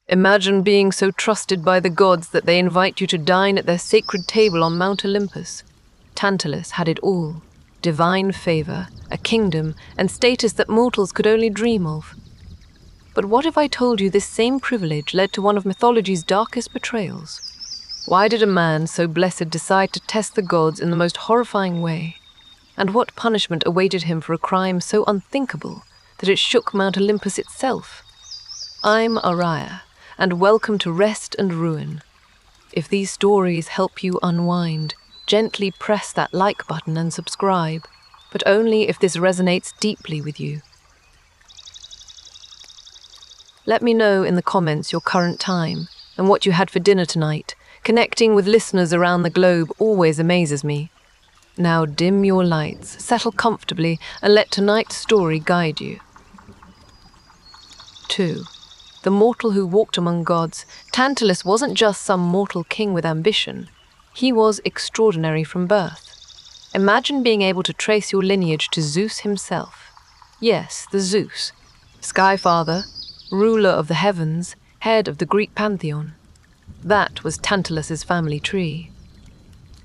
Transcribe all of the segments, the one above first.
Imagine being so trusted by the gods that they invite you to dine at their sacred table on Mount Olympus. Tantalus had it all: divine favor, a kingdom, and status that mortals could only dream of. But what if I told you this same privilege led to one of mythology's darkest betrayals? Why did a man so blessed decide to test the gods in the most horrifying way? And what punishment awaited him for a crime so unthinkable that it shook Mount Olympus itself? I'm Araya, and welcome to Rest and Ruin. If these stories help you unwind, gently press that like button and subscribe, but only if this resonates deeply with you. Let me know in the comments your current time and what you had for dinner tonight. Connecting with listeners around the globe always amazes me. Now dim your lights, settle comfortably, and let tonight's story guide you. 2. The mortal who walked among gods. Tantalus wasn't just some mortal king with ambition. He was extraordinary from birth. Imagine being able to trace your lineage to Zeus himself. Yes, the Zeus. Sky Father, ruler of the heavens, head of the Greek pantheon. That was Tantalus's family tree.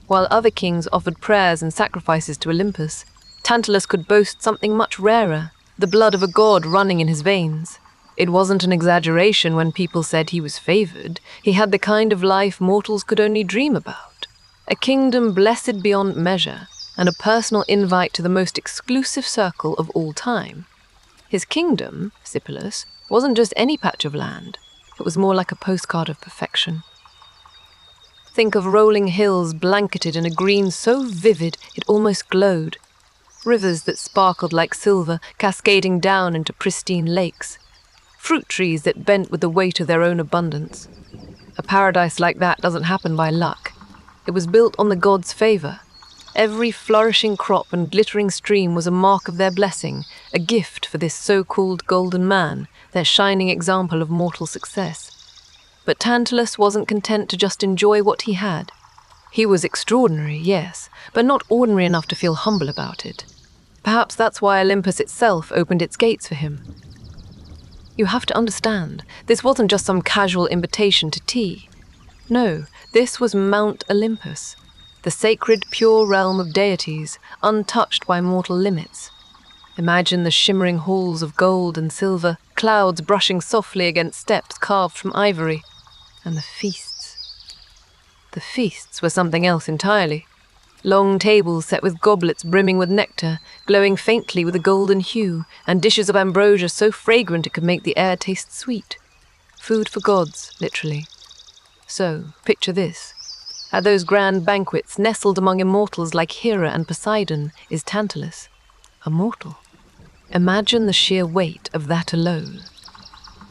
While other kings offered prayers and sacrifices to Olympus, Tantalus could boast something much rarer: the blood of a god running in his veins. It wasn't an exaggeration when people said he was favored. He had the kind of life mortals could only dream about. A kingdom blessed beyond measure, and a personal invite to the most exclusive circle of all time. His kingdom, Sipylus, wasn't just any patch of land. It was more like a postcard of perfection. Think of rolling hills blanketed in a green so vivid it almost glowed. Rivers that sparkled like silver, cascading down into pristine lakes. Fruit trees that bent with the weight of their own abundance. A paradise like that doesn't happen by luck. It was built on the gods' favor. Every flourishing crop and glittering stream was a mark of their blessing, a gift for this so-called golden man, their shining example of mortal success. But Tantalus wasn't content to just enjoy what he had. He was extraordinary, yes, but not ordinary enough to feel humble about it. Perhaps that's why Olympus itself opened its gates for him. You have to understand, this wasn't just some casual invitation to tea. No, this was Mount Olympus, the sacred, pure realm of deities, untouched by mortal limits. Imagine the shimmering halls of gold and silver, clouds brushing softly against steps carved from ivory, and the feasts. The feasts were something else entirely. Long tables set with goblets brimming with nectar, glowing faintly with a golden hue, and dishes of ambrosia so fragrant it could make the air taste sweet. Food for gods, literally. So, picture this. At those grand banquets, nestled among immortals like Hera and Poseidon, is Tantalus, a mortal. Imagine the sheer weight of that alone.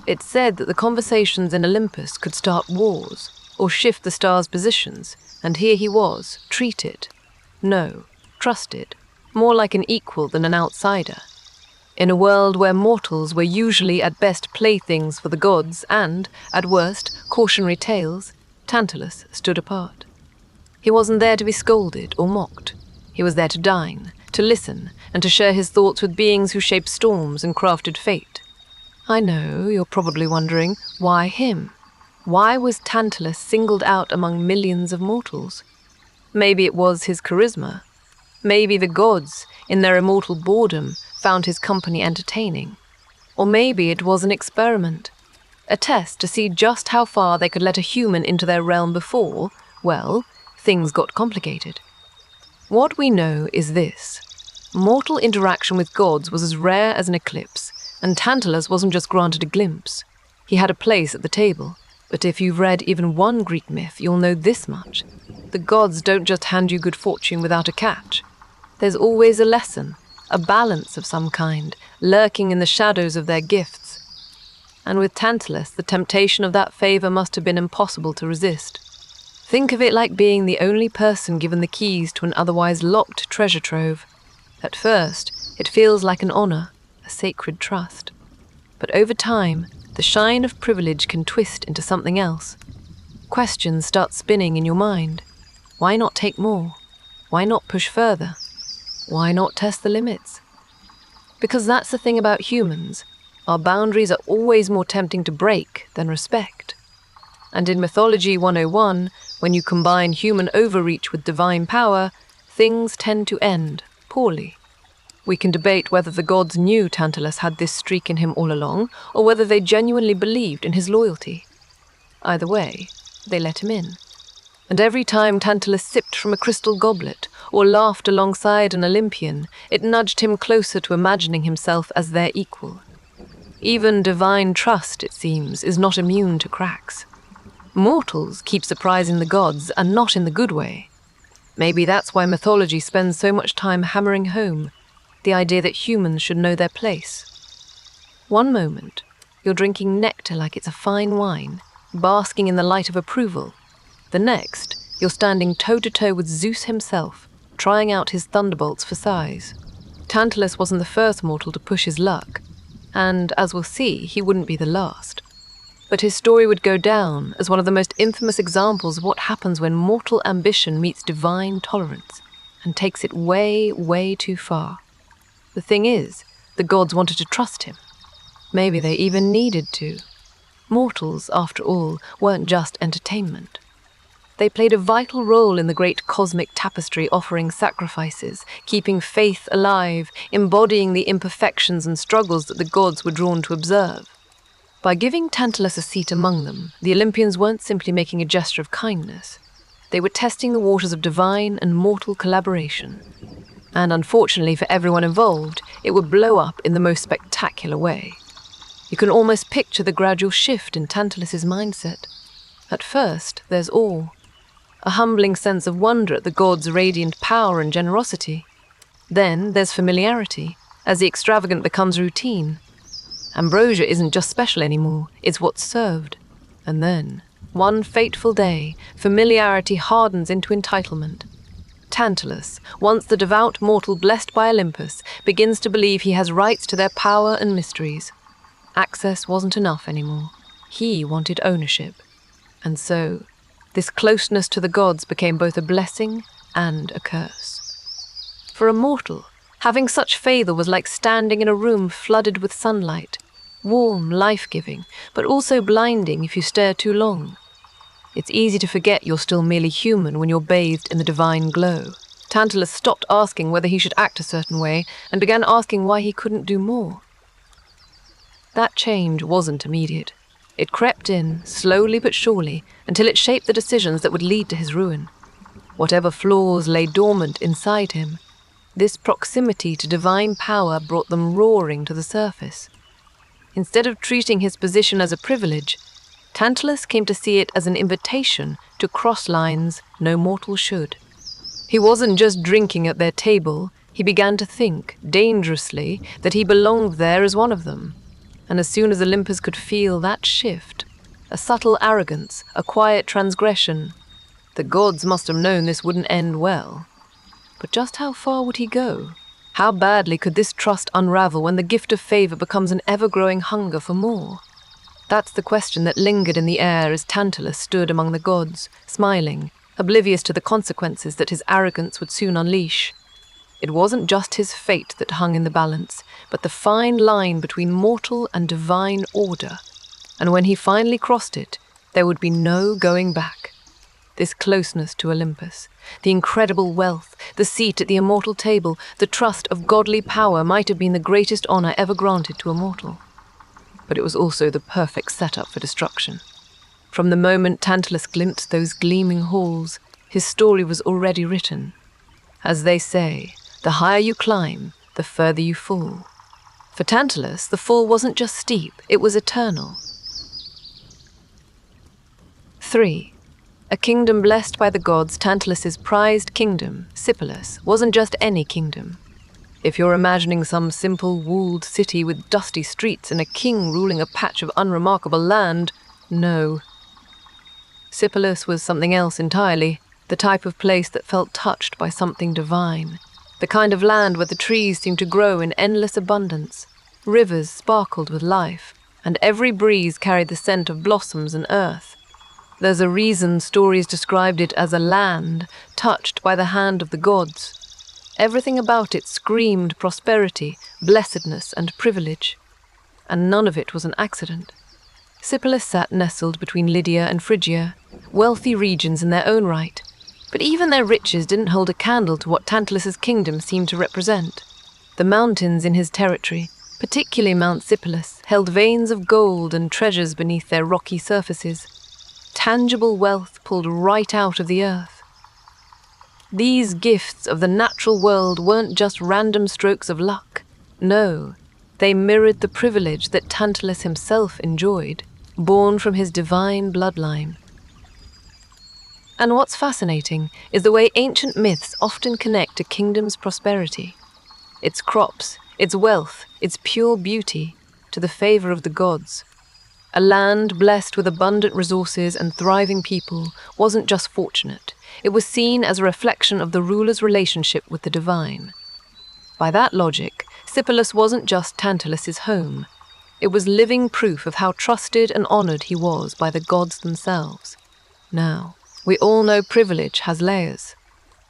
It's said that the conversations in Olympus could start wars, or shift the stars' positions, and here he was, treated. No, trusted, more like an equal than an outsider. In a world where mortals were usually at best playthings for the gods and, at worst, cautionary tales, Tantalus stood apart. He wasn't there to be scolded or mocked. He was there to dine, to listen, and to share his thoughts with beings who shaped storms and crafted fate. I know you're probably wondering, why him? Why was Tantalus singled out among millions of mortals? Maybe it was his charisma. Maybe the gods, in their immortal boredom, found his company entertaining. Or maybe it was an experiment, a test to see just how far they could let a human into their realm before, well, things got complicated. What we know is this. Mortal interaction with gods was as rare as an eclipse, and Tantalus wasn't just granted a glimpse. He had a place at the table. But if you've read even one Greek myth, you'll know this much. The gods don't just hand you good fortune without a catch. There's always a lesson, a balance of some kind, lurking in the shadows of their gifts. And with Tantalus, the temptation of that favor must have been impossible to resist. Think of it like being the only person given the keys to an otherwise locked treasure trove. At first, it feels like an honor, a sacred trust. But over time, the shine of privilege can twist into something else. Questions start spinning in your mind. Why not take more? Why not push further? Why not test the limits? Because that's the thing about humans. Our boundaries are always more tempting to break than respect. And in Mythology 101, when you combine human overreach with divine power, things tend to end poorly. We can debate whether the gods knew Tantalus had this streak in him all along, or whether they genuinely believed in his loyalty. Either way, they let him in. And every time Tantalus sipped from a crystal goblet, or laughed alongside an Olympian, it nudged him closer to imagining himself as their equal. Even divine trust, it seems, is not immune to cracks. Mortals keep surprising the gods, and not in the good way. Maybe that's why mythology spends so much time hammering home the idea that humans should know their place. One moment, you're drinking nectar like it's a fine wine, basking in the light of approval. The next, you're standing toe-to-toe with Zeus himself, trying out his thunderbolts for size. Tantalus wasn't the first mortal to push his luck, and, as we'll see, he wouldn't be the last. But his story would go down as one of the most infamous examples of what happens when mortal ambition meets divine tolerance, and takes it way, way too far. The thing is, the gods wanted to trust him. Maybe they even needed to. Mortals, after all, weren't just entertainment. They played a vital role in the great cosmic tapestry, offering sacrifices, keeping faith alive, embodying the imperfections and struggles that the gods were drawn to observe. By giving Tantalus a seat among them, the Olympians weren't simply making a gesture of kindness. They were testing the waters of divine and mortal collaboration. And unfortunately for everyone involved, it would blow up in the most spectacular way. You can almost picture the gradual shift in Tantalus's mindset. At first, there's awe, a humbling sense of wonder at the gods' radiant power and generosity. Then there's familiarity, as the extravagant becomes routine. Ambrosia isn't just special anymore, it's what's served. And then, one fateful day, familiarity hardens into entitlement. Tantalus, once the devout mortal blessed by Olympus, begins to believe he has rights to their power and mysteries. Access wasn't enough anymore. He wanted ownership. And so, this closeness to the gods became both a blessing and a curse. For a mortal, having such favor was like standing in a room flooded with sunlight, warm, life-giving, but also blinding if you stare too long. It's easy to forget you're still merely human when you're bathed in the divine glow. Tantalus stopped asking whether he should act a certain way and began asking why he couldn't do more. That change wasn't immediate. It crept in, slowly but surely, until it shaped the decisions that would lead to his ruin. Whatever flaws lay dormant inside him, this proximity to divine power brought them roaring to the surface. Instead of treating his position as a privilege, Tantalus came to see it as an invitation to cross lines no mortal should. He wasn't just drinking at their table, he began to think, dangerously, that he belonged there as one of them. And as soon as Olympus could feel that shift, a subtle arrogance, a quiet transgression, the gods must have known this wouldn't end well. But just how far would he go? How badly could this trust unravel when the gift of favor becomes an ever-growing hunger for more? That's the question that lingered in the air as Tantalus stood among the gods, smiling, oblivious to the consequences that his arrogance would soon unleash. It wasn't just his fate that hung in the balance, but the fine line between mortal and divine order. And when he finally crossed it, there would be no going back. This closeness to Olympus, the incredible wealth, the seat at the immortal table, the trust of godly power might have been the greatest honor ever granted to a mortal. But it was also the perfect setup for destruction. From the moment Tantalus glimpsed those gleaming halls, his story was already written. As they say, the higher you climb, the further you fall. For Tantalus, the fall wasn't just steep, it was eternal. 3. A kingdom blessed by the gods, Tantalus's prized kingdom, Sipylus, wasn't just any kingdom. If you're imagining some simple walled city with dusty streets and a king ruling a patch of unremarkable land, no. Sipylus was something else entirely, the type of place that felt touched by something divine, the kind of land where the trees seemed to grow in endless abundance, rivers sparkled with life, and every breeze carried the scent of blossoms and earth. There's a reason stories described it as a land touched by the hand of the gods. Everything about it screamed prosperity, blessedness, and privilege. and none of it was an accident. Sipylus sat nestled between Lydia and Phrygia, wealthy regions in their own right, but even their riches didn't hold a candle to what Tantalus's kingdom seemed to represent. The mountains in his territory, particularly Mount Sipylus, held veins of gold and treasures beneath their rocky surfaces, tangible wealth pulled right out of the earth. These gifts of the natural world weren't just random strokes of luck. No, they mirrored the privilege that Tantalus himself enjoyed, born from his divine bloodline. And what's fascinating is the way ancient myths often connect a kingdom's prosperity, its crops, its wealth, its pure beauty, to the favor of the gods. A land blessed with abundant resources and thriving people wasn't just fortunate, it was seen as a reflection of the ruler's relationship with the divine. By that logic, Sipylus wasn't just Tantalus's home. It was living proof of how trusted and honored he was by the gods themselves. Now, we all know privilege has layers.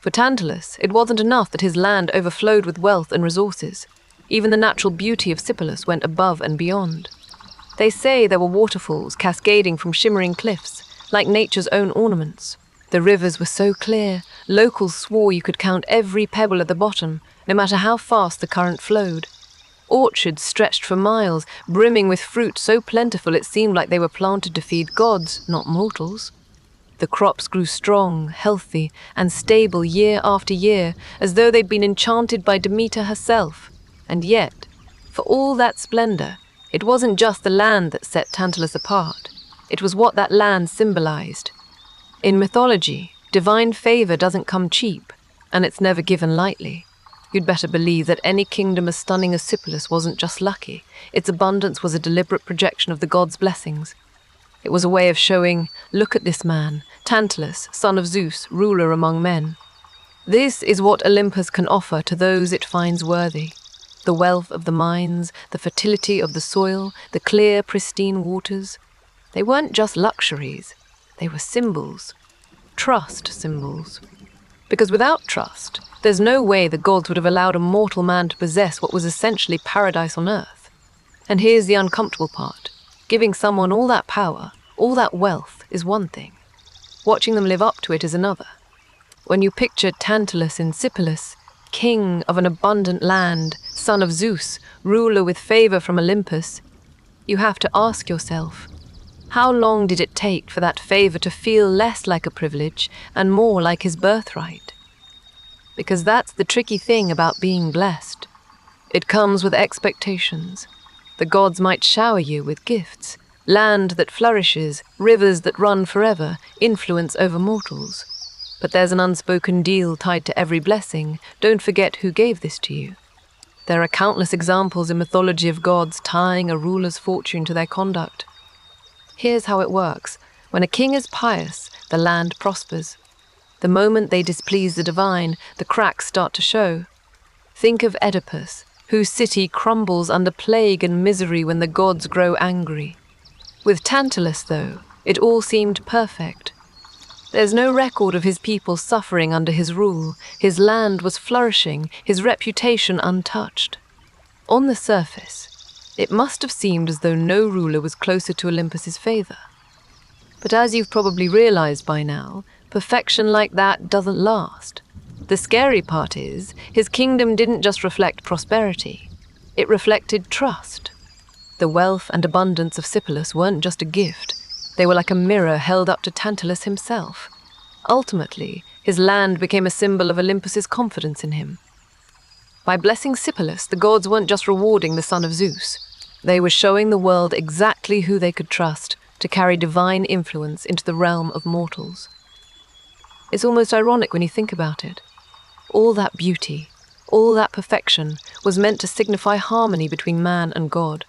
For Tantalus, it wasn't enough that his land overflowed with wealth and resources. Even the natural beauty of Sipylus went above and beyond. They say there were waterfalls cascading from shimmering cliffs, like nature's own ornaments. The rivers were so clear, locals swore you could count every pebble at the bottom, no matter how fast the current flowed. Orchards stretched for miles, brimming with fruit so plentiful it seemed like they were planted to feed gods, not mortals. The crops grew strong, healthy, and stable year after year, as though they'd been enchanted by Demeter herself. And yet, for all that splendor, it wasn't just the land that set Tantalus apart. It was what that land symbolized. In mythology, divine favor doesn't come cheap, and it's never given lightly. You'd better believe that any kingdom as stunning as Sipylus wasn't just lucky. Its abundance was a deliberate projection of the gods' blessings. It was a way of showing, look at this man, Tantalus, son of Zeus, ruler among men. This is what Olympus can offer to those it finds worthy. The wealth of the mines, the fertility of the soil, the clear, pristine waters. They weren't just luxuries. They were symbols. Trust symbols. Because without trust, there's no way the gods would have allowed a mortal man to possess what was essentially paradise on earth. And here's the uncomfortable part. Giving someone all that power, all that wealth, is one thing. Watching them live up to it is another. When you picture Tantalus in Sipylus, king of an abundant land, son of Zeus, ruler with favor from Olympus, you have to ask yourself, how long did it take for that favor to feel less like a privilege and more like his birthright? Because that's the tricky thing about being blessed. It comes with expectations. The gods might shower you with gifts, land that flourishes, rivers that run forever, influence over mortals. But there's an unspoken deal tied to every blessing. Don't forget who gave this to you. There are countless examples in mythology of gods tying a ruler's fortune to their conduct. Here's how it works. When a king is pious, the land prospers. The moment they displease the divine, the cracks start to show. Think of Oedipus, whose city crumbles under plague and misery when the gods grow angry. With Tantalus, though, it all seemed perfect. There's no record of his people suffering under his rule. His land was flourishing, his reputation untouched. On the surface, it must have seemed as though no ruler was closer to Olympus's favor. But as you've probably realized by now, perfection like that doesn't last. The scary part is, his kingdom didn't just reflect prosperity. It reflected trust. The wealth and abundance of Sipylus weren't just a gift. They were like a mirror held up to Tantalus himself. Ultimately, his land became a symbol of Olympus's confidence in him. By blessing Sipylus, the gods weren't just rewarding the son of Zeus. They were showing the world exactly who they could trust to carry divine influence into the realm of mortals. It's almost ironic when you think about it. All that beauty, all that perfection was meant to signify harmony between man and God.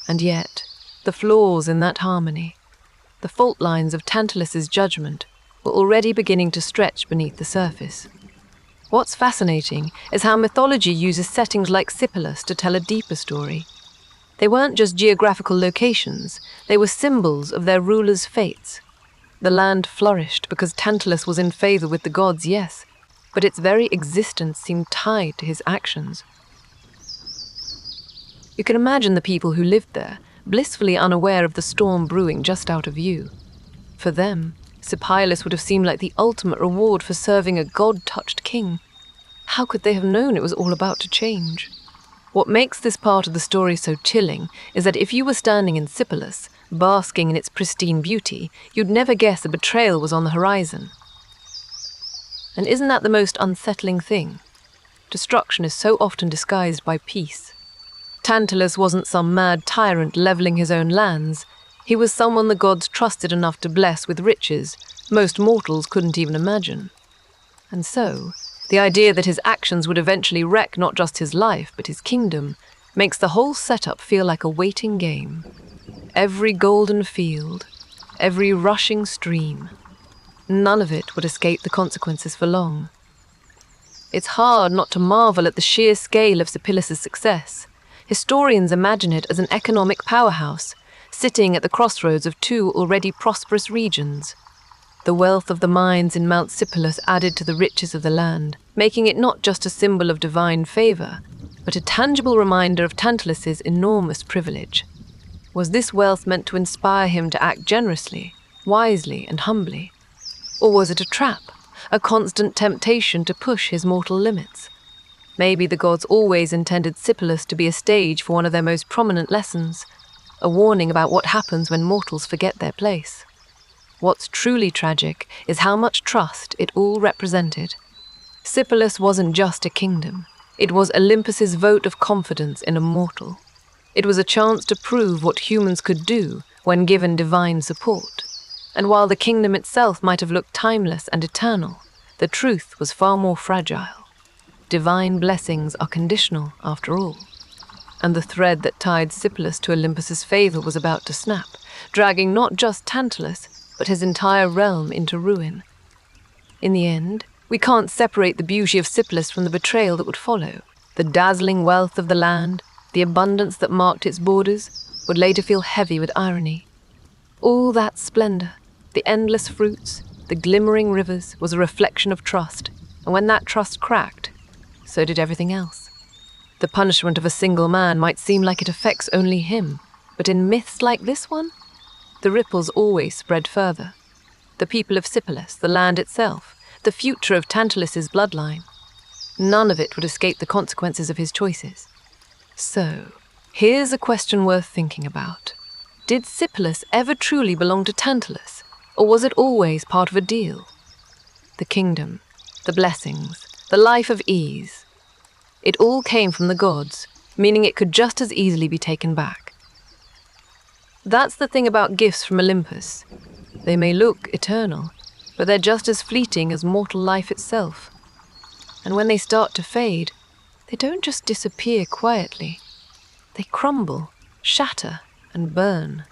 And yet, the flaws in that harmony, the fault lines of Tantalus's judgment, were already beginning to stretch beneath the surface. What's fascinating is how mythology uses settings like Sipylus to tell a deeper story. They weren't just geographical locations, they were symbols of their rulers' fates. The land flourished because Tantalus was in favor with the gods, yes, but its very existence seemed tied to his actions. You can imagine the people who lived there, blissfully unaware of the storm brewing just out of view. For them, Cipiolus would have seemed like the ultimate reward for serving a god-touched king. How could they have known it was all about to change? What makes this part of the story so chilling is that if you were standing in Cipiolus, basking in its pristine beauty, you'd never guess a betrayal was on the horizon. And isn't that the most unsettling thing? Destruction is so often disguised by peace. Tantalus wasn't some mad tyrant leveling his own lands. He was someone the gods trusted enough to bless with riches most mortals couldn't even imagine. And so, the idea that his actions would eventually wreck not just his life, but his kingdom, makes the whole setup feel like a waiting game. Every golden field, every rushing stream, none of it would escape the consequences for long. It's hard not to marvel at the sheer scale of Cipiolus' success. Historians imagine it as an economic powerhouse, sitting at the crossroads of two already prosperous regions. The wealth of the mines in Mount Cipiolus added to the riches of the land, making it not just a symbol of divine favor, but a tangible reminder of Tantalus' enormous privilege. Was this wealth meant to inspire him to act generously, wisely, and humbly? Or was it a trap, a constant temptation to push his mortal limits? Maybe the gods always intended Cipiolus to be a stage for one of their most prominent lessons, a warning about what happens when mortals forget their place. What's truly tragic is how much trust it all represented. Cipiolus wasn't just a kingdom. It was Olympus's vote of confidence in a mortal. It was a chance to prove what humans could do when given divine support. And while the kingdom itself might have looked timeless and eternal, the truth was far more fragile. Divine blessings are conditional, after all. And the thread that tied Cipiolus to Olympus's favor was about to snap, dragging not just Tantalus, but his entire realm into ruin. In the end, we can't separate the beauty of Cipiolus from the betrayal that would follow. The dazzling wealth of the land, the abundance that marked its borders, would later feel heavy with irony. All that splendor, the endless fruits, the glimmering rivers, was a reflection of trust, and when that trust cracked, so did everything else. The punishment of a single man might seem like it affects only him, but in myths like this one, the ripples always spread further. The people of Cipiolus, the land itself, the future of Tantalus' bloodline. None of it would escape the consequences of his choices. So, here's a question worth thinking about. Did Cipiolus ever truly belong to Tantalus, or was it always part of a deal? The kingdom, the blessings, the life of ease. It all came from the gods, meaning it could just as easily be taken back. That's the thing about gifts from Olympus. They may look eternal, but they're just as fleeting as mortal life itself. And when they start to fade, they don't just disappear quietly. They crumble, shatter, and burn.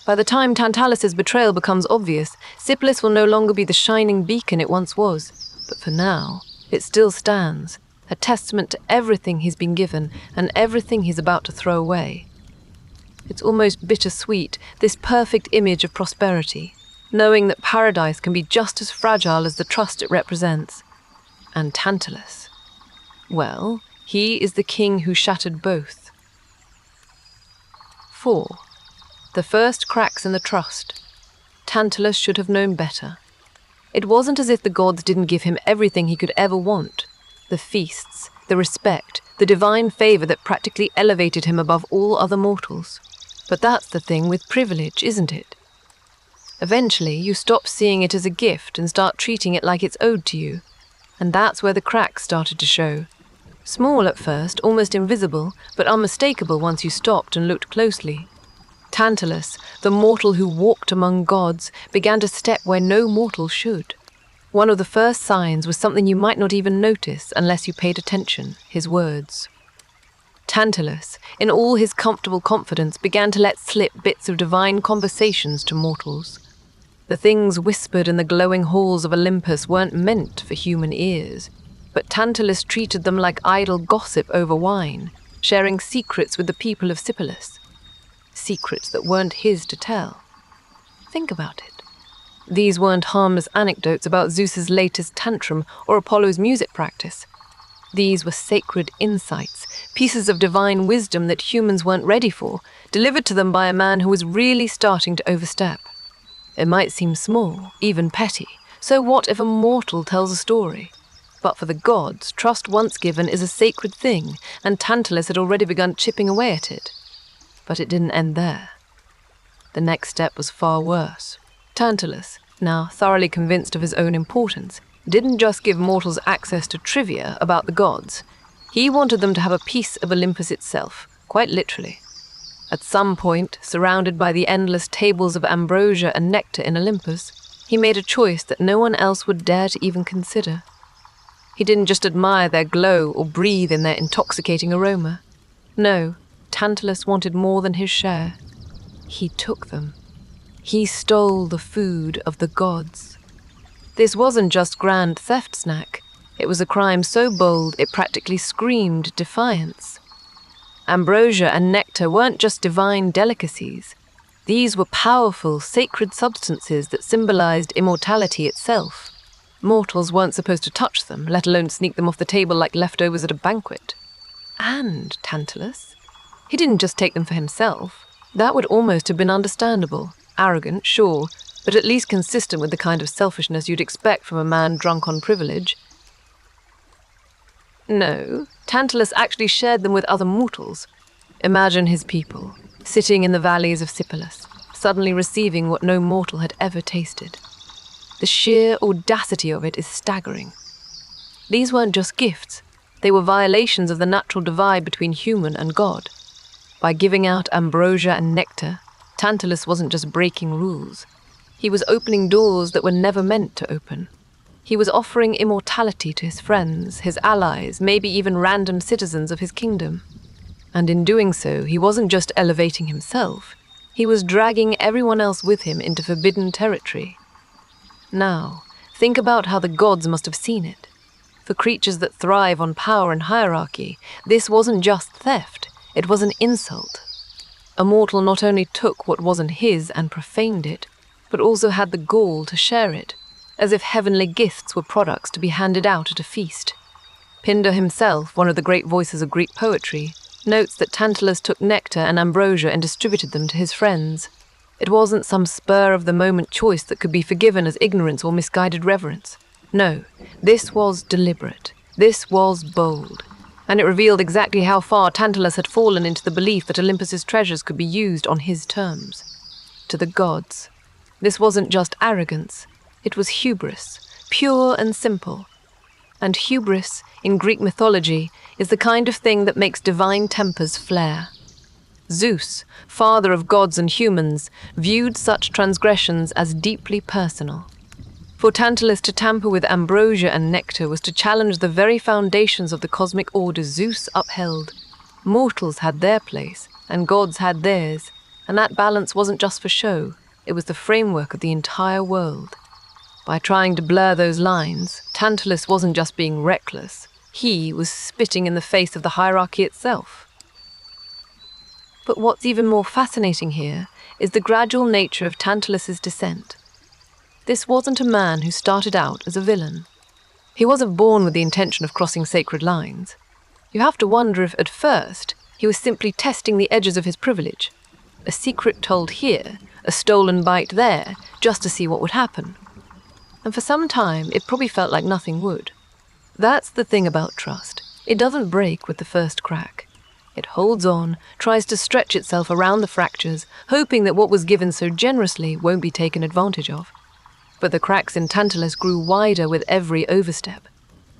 By the time Tantalus' betrayal becomes obvious, Cipiolus will no longer be the shining beacon it once was. But for now, it still stands, a testament to everything he's been given and everything he's about to throw away. It's almost bittersweet, this perfect image of prosperity, knowing that paradise can be just as fragile as the trust it represents. And Tantalus, well, he is the king who shattered both. 4. The first cracks in the trust. Tantalus should have known better. It wasn't as if the gods didn't give him everything he could ever want. The feasts, the respect, the divine favor that practically elevated him above all other mortals. But that's the thing with privilege, isn't it? Eventually, you stop seeing it as a gift and start treating it like it's owed to you. And that's where the cracks started to show. Small at first, almost invisible, but unmistakable once you stopped and looked closely. Tantalus, the mortal who walked among gods, began to step where no mortal should. One of the first signs was something you might not even notice unless you paid attention, his words. Tantalus, in all his comfortable confidence, began to let slip bits of divine conversations to mortals. The things whispered in the glowing halls of Olympus weren't meant for human ears, but Tantalus treated them like idle gossip over wine, sharing secrets with the people of Cipiolus. Secrets that weren't his to tell. Think about it. These weren't harmless anecdotes about Zeus's latest tantrum or Apollo's music practice. These were sacred insights, pieces of divine wisdom that humans weren't ready for, delivered to them by a man who was really starting to overstep. It might seem small, even petty. So what if a mortal tells a story? But for the gods, trust once given is a sacred thing, and Tantalus had already begun chipping away at it. But it didn't end there. The next step was far worse. Tantalus, now thoroughly convinced of his own importance, didn't just give mortals access to trivia about the gods. He wanted them to have a piece of Olympus itself, quite literally. At some point, surrounded by the endless tables of ambrosia and nectar in Olympus, he made a choice that no one else would dare to even consider. He didn't just admire their glow or breathe in their intoxicating aroma. No, Tantalus wanted more than his share. He took them. He stole the food of the gods. This wasn't just grand theft snack. It was a crime so bold it practically screamed defiance. Ambrosia and nectar weren't just divine delicacies. These were powerful, sacred substances that symbolized immortality itself. Mortals weren't supposed to touch them, let alone sneak them off the table like leftovers at a banquet. And Tantalus? He didn't just take them for himself. That would almost have been understandable. Arrogant, sure, but at least consistent with the kind of selfishness you'd expect from a man drunk on privilege. No, Tantalus actually shared them with other mortals. Imagine his people, sitting in the valleys of Sipylus, suddenly receiving what no mortal had ever tasted. The sheer audacity of it is staggering. These weren't just gifts, they were violations of the natural divide between human and god. By giving out ambrosia and nectar, Tantalus wasn't just breaking rules. He was opening doors that were never meant to open. He was offering immortality to his friends, his allies, maybe even random citizens of his kingdom. And in doing so, he wasn't just elevating himself, he was dragging everyone else with him into forbidden territory. Now, think about how the gods must have seen it. For creatures that thrive on power and hierarchy, this wasn't just theft, it was an insult. A mortal not only took what wasn't his and profaned it, but also had the gall to share it, as if heavenly gifts were products to be handed out at a feast. Pindar himself, one of the great voices of Greek poetry, notes that Tantalus took nectar and ambrosia and distributed them to his friends. It wasn't some spur-of-the-moment choice that could be forgiven as ignorance or misguided reverence. No, this was deliberate. This was bold. And it revealed exactly how far Tantalus had fallen into the belief that Olympus's treasures could be used on his terms. To the gods, this wasn't just arrogance. It was hubris, pure and simple. And hubris, in Greek mythology, is the kind of thing that makes divine tempers flare. Zeus, father of gods and humans, viewed such transgressions as deeply personal. For Tantalus to tamper with ambrosia and nectar was to challenge the very foundations of the cosmic order Zeus upheld. Mortals had their place, and gods had theirs, and that balance wasn't just for show, it was the framework of the entire world. By trying to blur those lines, Tantalus wasn't just being reckless, he was spitting in the face of the hierarchy itself. But what's even more fascinating here is the gradual nature of Tantalus's descent. This wasn't a man who started out as a villain. He wasn't born with the intention of crossing sacred lines. You have to wonder if, at first, he was simply testing the edges of his privilege. A secret told here, a stolen bite there, just to see what would happen. And for some time, it probably felt like nothing would. That's the thing about trust. It doesn't break with the first crack. It holds on, tries to stretch itself around the fractures, hoping that what was given so generously won't be taken advantage of. But the cracks in Tantalus grew wider with every overstep.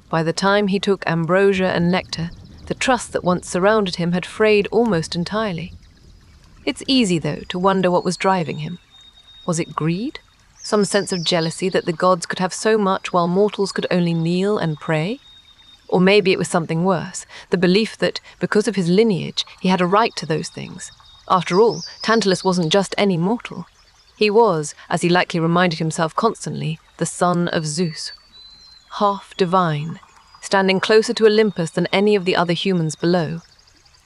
By the time he took ambrosia and nectar, the trust that once surrounded him had frayed almost entirely. It's easy, though, to wonder what was driving him. Was it greed? Some sense of jealousy that the gods could have so much while mortals could only kneel and pray? Or maybe it was something worse, the belief that, because of his lineage, he had a right to those things. After all, Tantalus wasn't just any mortal. He was, as he likely reminded himself constantly, the son of Zeus. Half divine, standing closer to Olympus than any of the other humans below.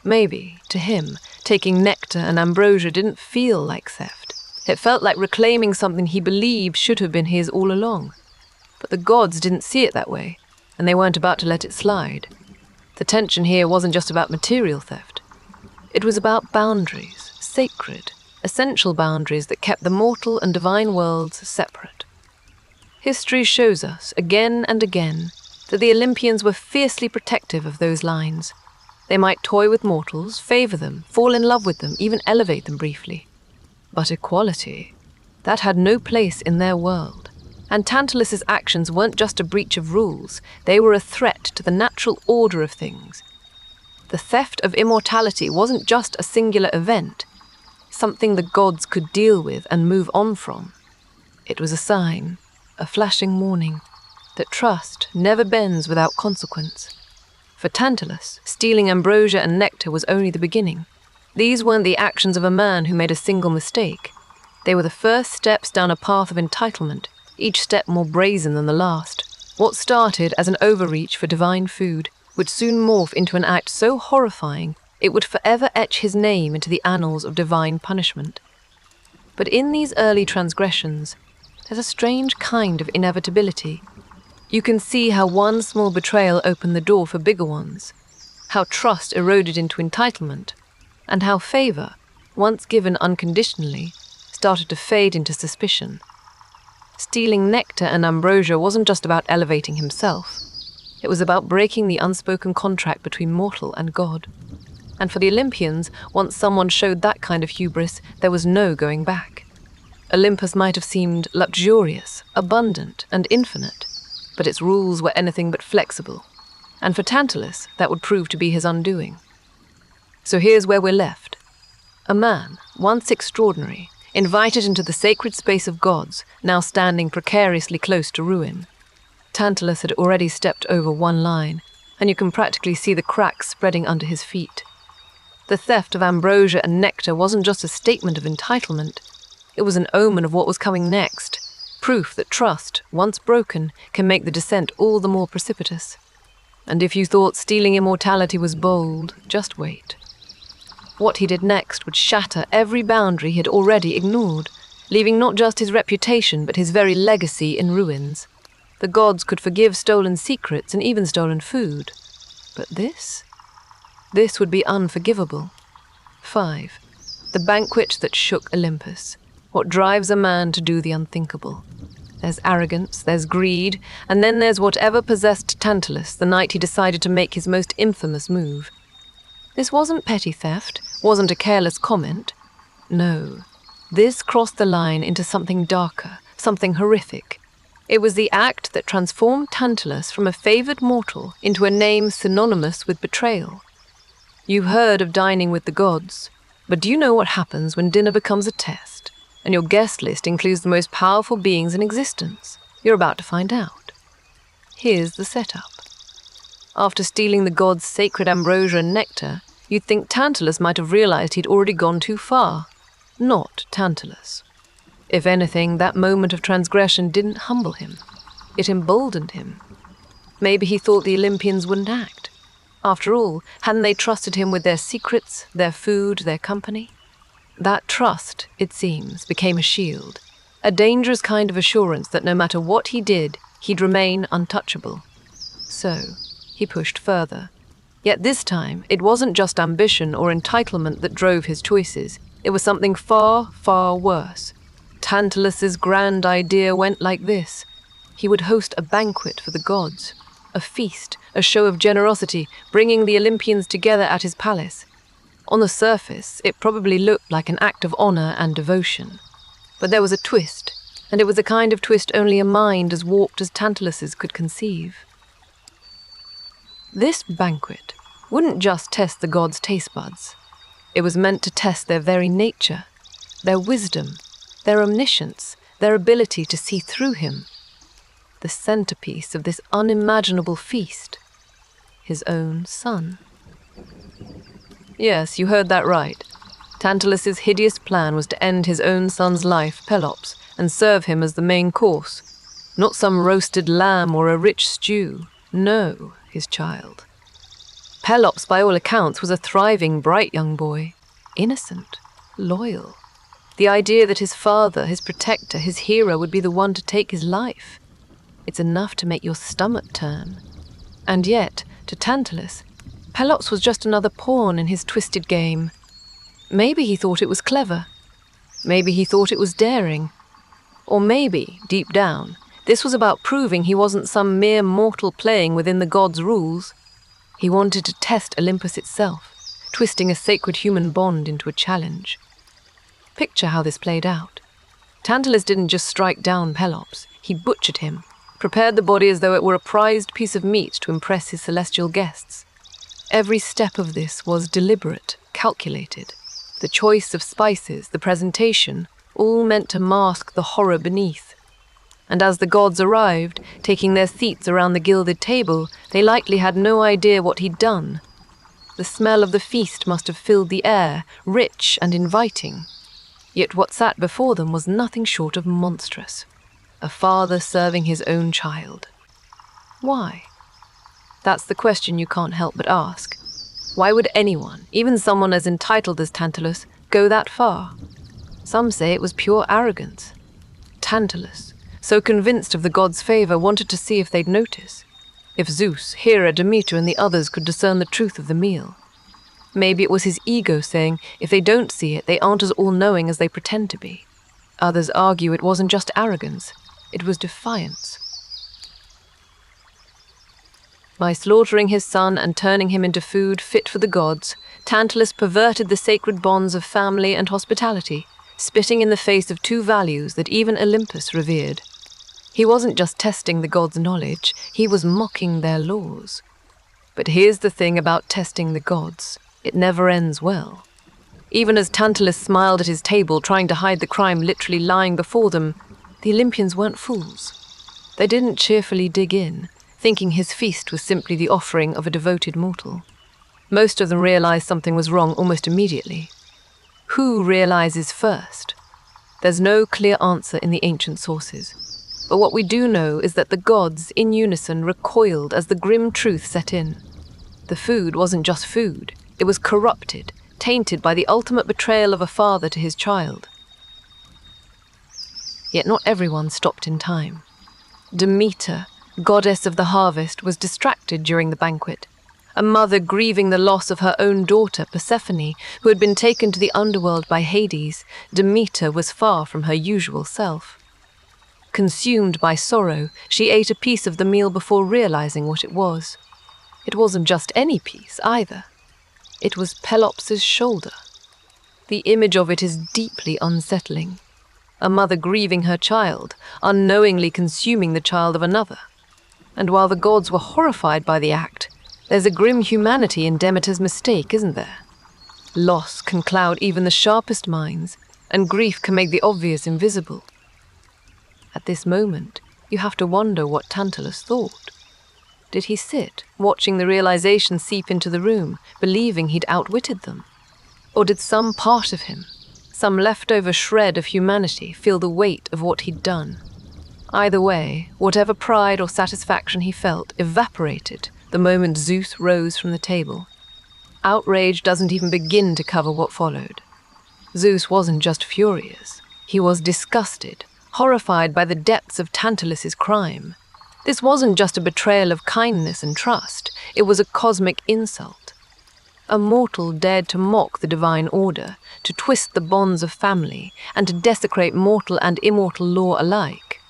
Maybe, to him, taking nectar and ambrosia didn't feel like theft. It felt like reclaiming something he believed should have been his all along. But the gods didn't see it that way, and they weren't about to let it slide. The tension here wasn't just about material theft. It was about boundaries, sacred, essential boundaries that kept the mortal and divine worlds separate. History shows us, again and again, that the Olympians were fiercely protective of those lines. They might toy with mortals, favor them, fall in love with them, even elevate them briefly. But equality, that had no place in their world. And Tantalus's actions weren't just a breach of rules, they were a threat to the natural order of things. The theft of immortality wasn't just a singular event, something the gods could deal with and move on from. It was a sign, a flashing warning, that trust never bends without consequence. For Tantalus, stealing ambrosia and nectar was only the beginning. These weren't the actions of a man who made a single mistake. They were the first steps down a path of entitlement, each step more brazen than the last. What started as an overreach for divine food would soon morph into an act so horrifying it would forever etch his name into the annals of divine punishment. But in these early transgressions, there's a strange kind of inevitability. You can see how one small betrayal opened the door for bigger ones, how trust eroded into entitlement, and how favor, once given unconditionally, started to fade into suspicion. Stealing nectar and ambrosia wasn't just about elevating himself. It was about breaking the unspoken contract between mortal and God. And for the Olympians, once someone showed that kind of hubris, there was no going back. Olympus might have seemed luxurious, abundant, and infinite, but its rules were anything but flexible. And for Tantalus, that would prove to be his undoing. So here's where we're left. A man, once extraordinary, invited into the sacred space of gods, now standing precariously close to ruin. Tantalus had already stepped over one line, and you can practically see the cracks spreading under his feet. The theft of ambrosia and nectar wasn't just a statement of entitlement, it was an omen of what was coming next, proof that trust, once broken, can make the descent all the more precipitous. And if you thought stealing immortality was bold, just wait. What he did next would shatter every boundary he had already ignored, leaving not just his reputation but his very legacy in ruins. The gods could forgive stolen secrets and even stolen food. But this would be unforgivable. 5. The banquet that shook Olympus. What drives a man to do the unthinkable. There's arrogance, there's greed, and then there's whatever possessed Tantalus the night he decided to make his most infamous move. This wasn't petty theft, wasn't a careless comment. No, this crossed the line into something darker, something horrific. It was the act that transformed Tantalus from a favored mortal into a name synonymous with betrayal. You've heard of dining with the gods, but do you know what happens when dinner becomes a test, and your guest list includes the most powerful beings in existence? You're about to find out. Here's the setup. After stealing the gods' sacred ambrosia and nectar, you'd think Tantalus might have realized he'd already gone too far. Not Tantalus. If anything, that moment of transgression didn't humble him. It emboldened him. Maybe he thought the Olympians wouldn't act. After all, hadn't they trusted him with their secrets, their food, their company? That trust, it seems, became a shield, a dangerous kind of assurance that no matter what he did, he'd remain untouchable. So, he pushed further. Yet this time, it wasn't just ambition or entitlement that drove his choices. It was something far, far worse. Tantalus's grand idea went like this. He would host a banquet for the gods, a feast, a show of generosity, bringing the Olympians together at his palace. On the surface, it probably looked like an act of honor and devotion. But there was a twist, and it was a kind of twist only a mind as warped as Tantalus's could conceive. This banquet wouldn't just test the gods' taste buds. It was meant to test their very nature, their wisdom, their omniscience, their ability to see through him. The centerpiece of this unimaginable feast, his own son. Yes, you heard that right. Tantalus's hideous plan was to end his own son's life, Pelops, and serve him as the main course. Not some roasted lamb or a rich stew. No, his child. Pelops, by all accounts, was a thriving, bright young boy. Innocent, loyal. The idea that his father, his protector, his hero would be the one to take his life. It's enough to make your stomach turn. And yet, to Tantalus, Pelops was just another pawn in his twisted game. Maybe he thought it was clever. Maybe he thought it was daring. Or maybe, deep down, this was about proving he wasn't some mere mortal playing within the gods' rules. He wanted to test Olympus itself, twisting a sacred human bond into a challenge. Picture how this played out. Tantalus didn't just strike down Pelops, he butchered him, prepared the body as though it were a prized piece of meat to impress his celestial guests. Every step of this was deliberate, calculated. The choice of spices, the presentation, all meant to mask the horror beneath. And as the gods arrived, taking their seats around the gilded table, they likely had no idea what he'd done. The smell of the feast must have filled the air, rich and inviting. Yet what sat before them was nothing short of monstrous. A father serving his own child. Why? That's the question you can't help but ask. Why would anyone, even someone as entitled as Tantalus, go that far? Some say it was pure arrogance. Tantalus, so convinced of the gods' favor, wanted to see if they'd notice. If Zeus, Hera, Demeter, and the others could discern the truth of the meal. Maybe it was his ego saying, if they don't see it, they aren't as all-knowing as they pretend to be. Others argue it wasn't just arrogance, it was defiance. By slaughtering his son and turning him into food fit for the gods, Tantalus perverted the sacred bonds of family and hospitality, spitting in the face of two values that even Olympus revered. He wasn't just testing the gods' knowledge, he was mocking their laws. But here's the thing about testing the gods. It never ends well. Even as Tantalus smiled at his table, trying to hide the crime literally lying before them, the Olympians weren't fools. They didn't cheerfully dig in, thinking his feast was simply the offering of a devoted mortal. Most of them realized something was wrong almost immediately. Who realizes first? There's no clear answer in the ancient sources. But what we do know is that the gods, in unison, recoiled as the grim truth set in. The food wasn't just food. It was corrupted, tainted by the ultimate betrayal of a father to his child. Yet not everyone stopped in time. Demeter, goddess of the harvest, was distracted during the banquet. A mother grieving the loss of her own daughter, Persephone, who had been taken to the underworld by Hades, Demeter was far from her usual self. Consumed by sorrow, she ate a piece of the meal before realizing what it was. It wasn't just any piece, either. It was Pelops' shoulder. The image of it is deeply unsettling. A mother grieving her child, unknowingly consuming the child of another. And while the gods were horrified by the act, there's a grim humanity in Demeter's mistake, isn't there? Loss can cloud even the sharpest minds, and grief can make the obvious invisible. At this moment, you have to wonder what Tantalus thought. Did he sit, watching the realization seep into the room, believing he'd outwitted them? Or did some part of him, some leftover shred of humanity, feel the weight of what he'd done? Either way, whatever pride or satisfaction he felt evaporated the moment Zeus rose from the table. Outrage doesn't even begin to cover what followed. Zeus wasn't just furious. He was disgusted, horrified by the depths of Tantalus's crime. This wasn't just a betrayal of kindness and trust, it was a cosmic insult. A mortal dared to mock the divine order, to twist the bonds of family, and to desecrate mortal and immortal law alike.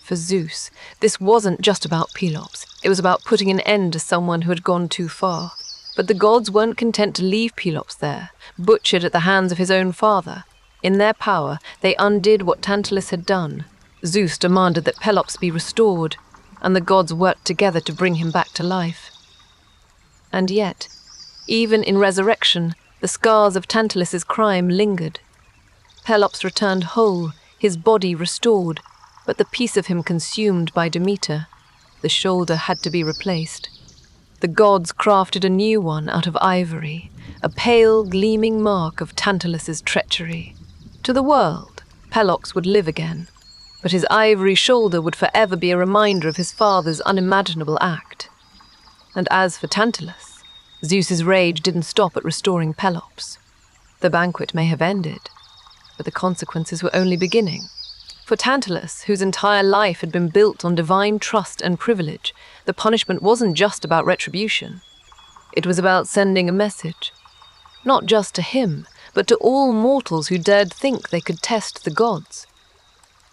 For Zeus, this wasn't just about Pelops, it was about putting an end to someone who had gone too far. But the gods weren't content to leave Pelops there, butchered at the hands of his own father. In their power, they undid what Tantalus had done. Zeus demanded that Pelops be restored, and the gods worked together to bring him back to life. And yet, even in resurrection, the scars of Tantalus's crime lingered. Pelops returned whole, his body restored, but the piece of him consumed by Demeter. The shoulder had to be replaced. The gods crafted a new one out of ivory, a pale, gleaming mark of Tantalus's treachery. To the world, Pelops would live again, but his ivory shoulder would forever be a reminder of his father's unimaginable act. And as for Tantalus, Zeus's rage didn't stop at restoring Pelops. The banquet may have ended, but the consequences were only beginning. For Tantalus, whose entire life had been built on divine trust and privilege, the punishment wasn't just about retribution. It was about sending a message, not just to him, but to all mortals who dared think they could test the gods.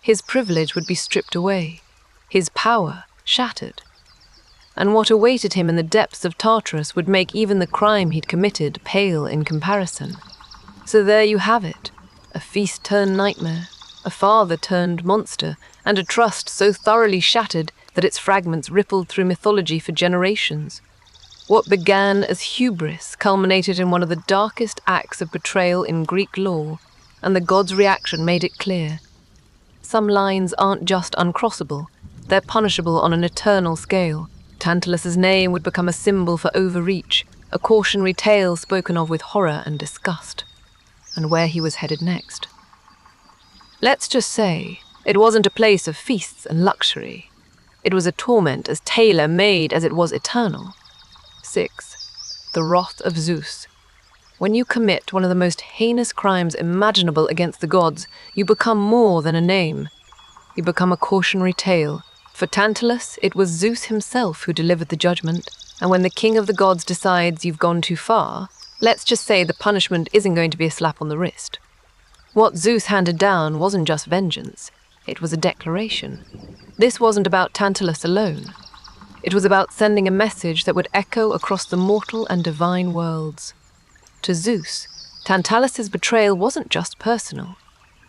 His privilege would be stripped away, his power shattered. And what awaited him in the depths of Tartarus would make even the crime he'd committed pale in comparison. So there you have it, a feast turned nightmare, a father turned monster, and a trust so thoroughly shattered that its fragments rippled through mythology for generations. What began as hubris culminated in one of the darkest acts of betrayal in Greek lore, and the gods' reaction made it clear. Some lines aren't just uncrossable, they're punishable on an eternal scale. Tantalus's name would become a symbol for overreach, a cautionary tale spoken of with horror and disgust. And where he was headed next. Let's just say, it wasn't a place of feasts and luxury. It was a torment as tailor-made as it was eternal. 6. The wrath of Zeus. When you commit one of the most heinous crimes imaginable against the gods, you become more than a name. You become a cautionary tale. For Tantalus, it was Zeus himself who delivered the judgment, and when the king of the gods decides you've gone too far, let's just say the punishment isn't going to be a slap on the wrist. What Zeus handed down wasn't just vengeance, it was a declaration. This wasn't about Tantalus alone. It was about sending a message that would echo across the mortal and divine worlds. To Zeus, Tantalus's betrayal wasn't just personal.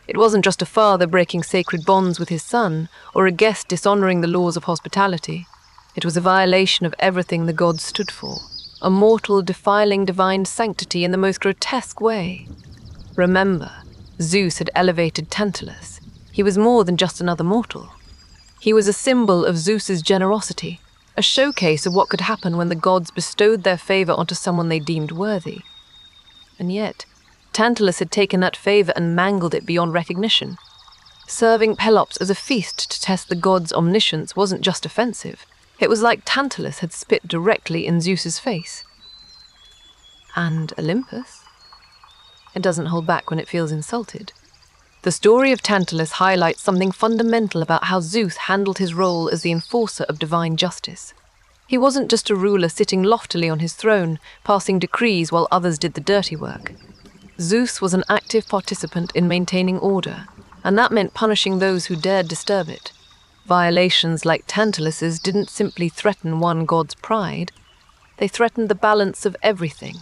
It wasn't just a father breaking sacred bonds with his son, or a guest dishonoring the laws of hospitality. It was a violation of everything the gods stood for, a mortal defiling divine sanctity in the most grotesque way. Remember, Zeus had elevated Tantalus. He was more than just another mortal. He was a symbol of Zeus's generosity, a showcase of what could happen when the gods bestowed their favor onto someone they deemed worthy. And yet, Tantalus had taken that favor and mangled it beyond recognition. Serving Pelops as a feast to test the gods' omniscience wasn't just offensive. It was like Tantalus had spit directly in Zeus's face. And Olympus? It doesn't hold back when it feels insulted. The story of Tantalus highlights something fundamental about how Zeus handled his role as the enforcer of divine justice. He wasn't just a ruler sitting loftily on his throne, passing decrees while others did the dirty work. Zeus was an active participant in maintaining order, and that meant punishing those who dared disturb it. Violations like Tantalus's didn't simply threaten one god's pride, they threatened the balance of everything.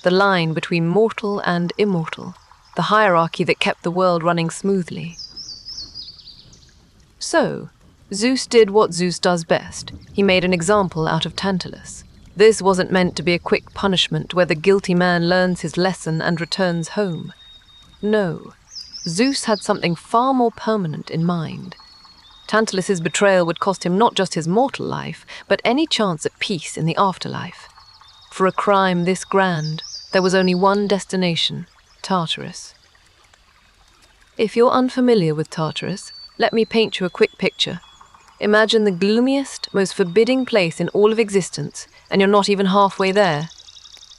The line between mortal and immortal, the hierarchy that kept the world running smoothly. So, Zeus did what Zeus does best. He made an example out of Tantalus. This wasn't meant to be a quick punishment where the guilty man learns his lesson and returns home. No, Zeus had something far more permanent in mind. Tantalus's betrayal would cost him not just his mortal life, but any chance at peace in the afterlife. For a crime this grand, there was only one destination, Tartarus. If you're unfamiliar with Tartarus, let me paint you a quick picture. Imagine the gloomiest, most forbidding place in all of existence, and you're not even halfway there.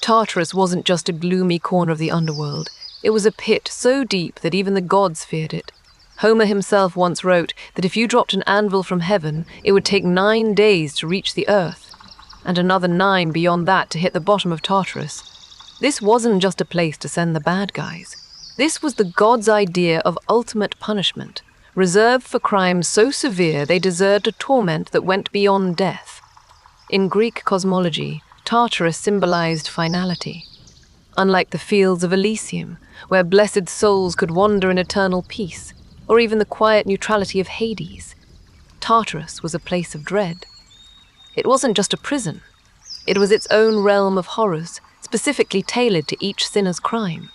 Tartarus wasn't just a gloomy corner of the underworld. It was a pit so deep that even the gods feared it. Homer himself once wrote that if you dropped an anvil from heaven, it would take 9 days to reach the earth, and another 9 beyond that to hit the bottom of Tartarus. This wasn't just a place to send the bad guys. This was the gods' idea of ultimate punishment, reserved for crimes so severe they deserved a torment that went beyond death. In Greek cosmology, Tartarus symbolized finality. Unlike the fields of Elysium, where blessed souls could wander in eternal peace, or even the quiet neutrality of Hades, Tartarus was a place of dread. It wasn't just a prison. It was its own realm of horrors, specifically tailored to each sinner's crime.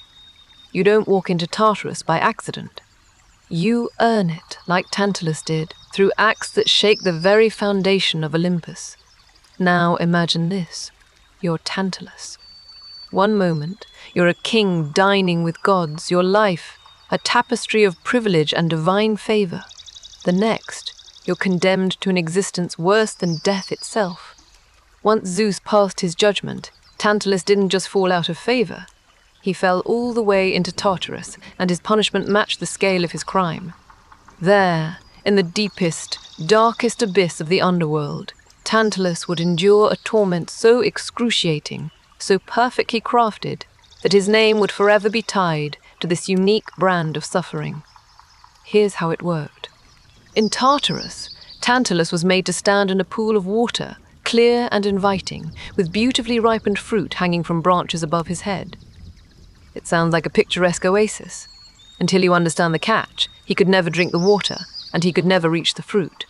You don't walk into Tartarus by accident. You earn it, like Tantalus did, through acts that shake the very foundation of Olympus. Now imagine this. You're Tantalus. One moment, you're a king dining with gods, your life, a tapestry of privilege and divine favor. The next, you're condemned to an existence worse than death itself. Once Zeus passed his judgment, Tantalus didn't just fall out of favor. He fell all the way into Tartarus, and his punishment matched the scale of his crime. There, in the deepest, darkest abyss of the underworld, Tantalus would endure a torment so excruciating, so perfectly crafted, that his name would forever be tied to this unique brand of suffering. Here's how it worked. In Tartarus, Tantalus was made to stand in a pool of water, clear and inviting, with beautifully ripened fruit hanging from branches above his head. It sounds like a picturesque oasis. Until you understand the catch, he could never drink the water, and he could never reach the fruit.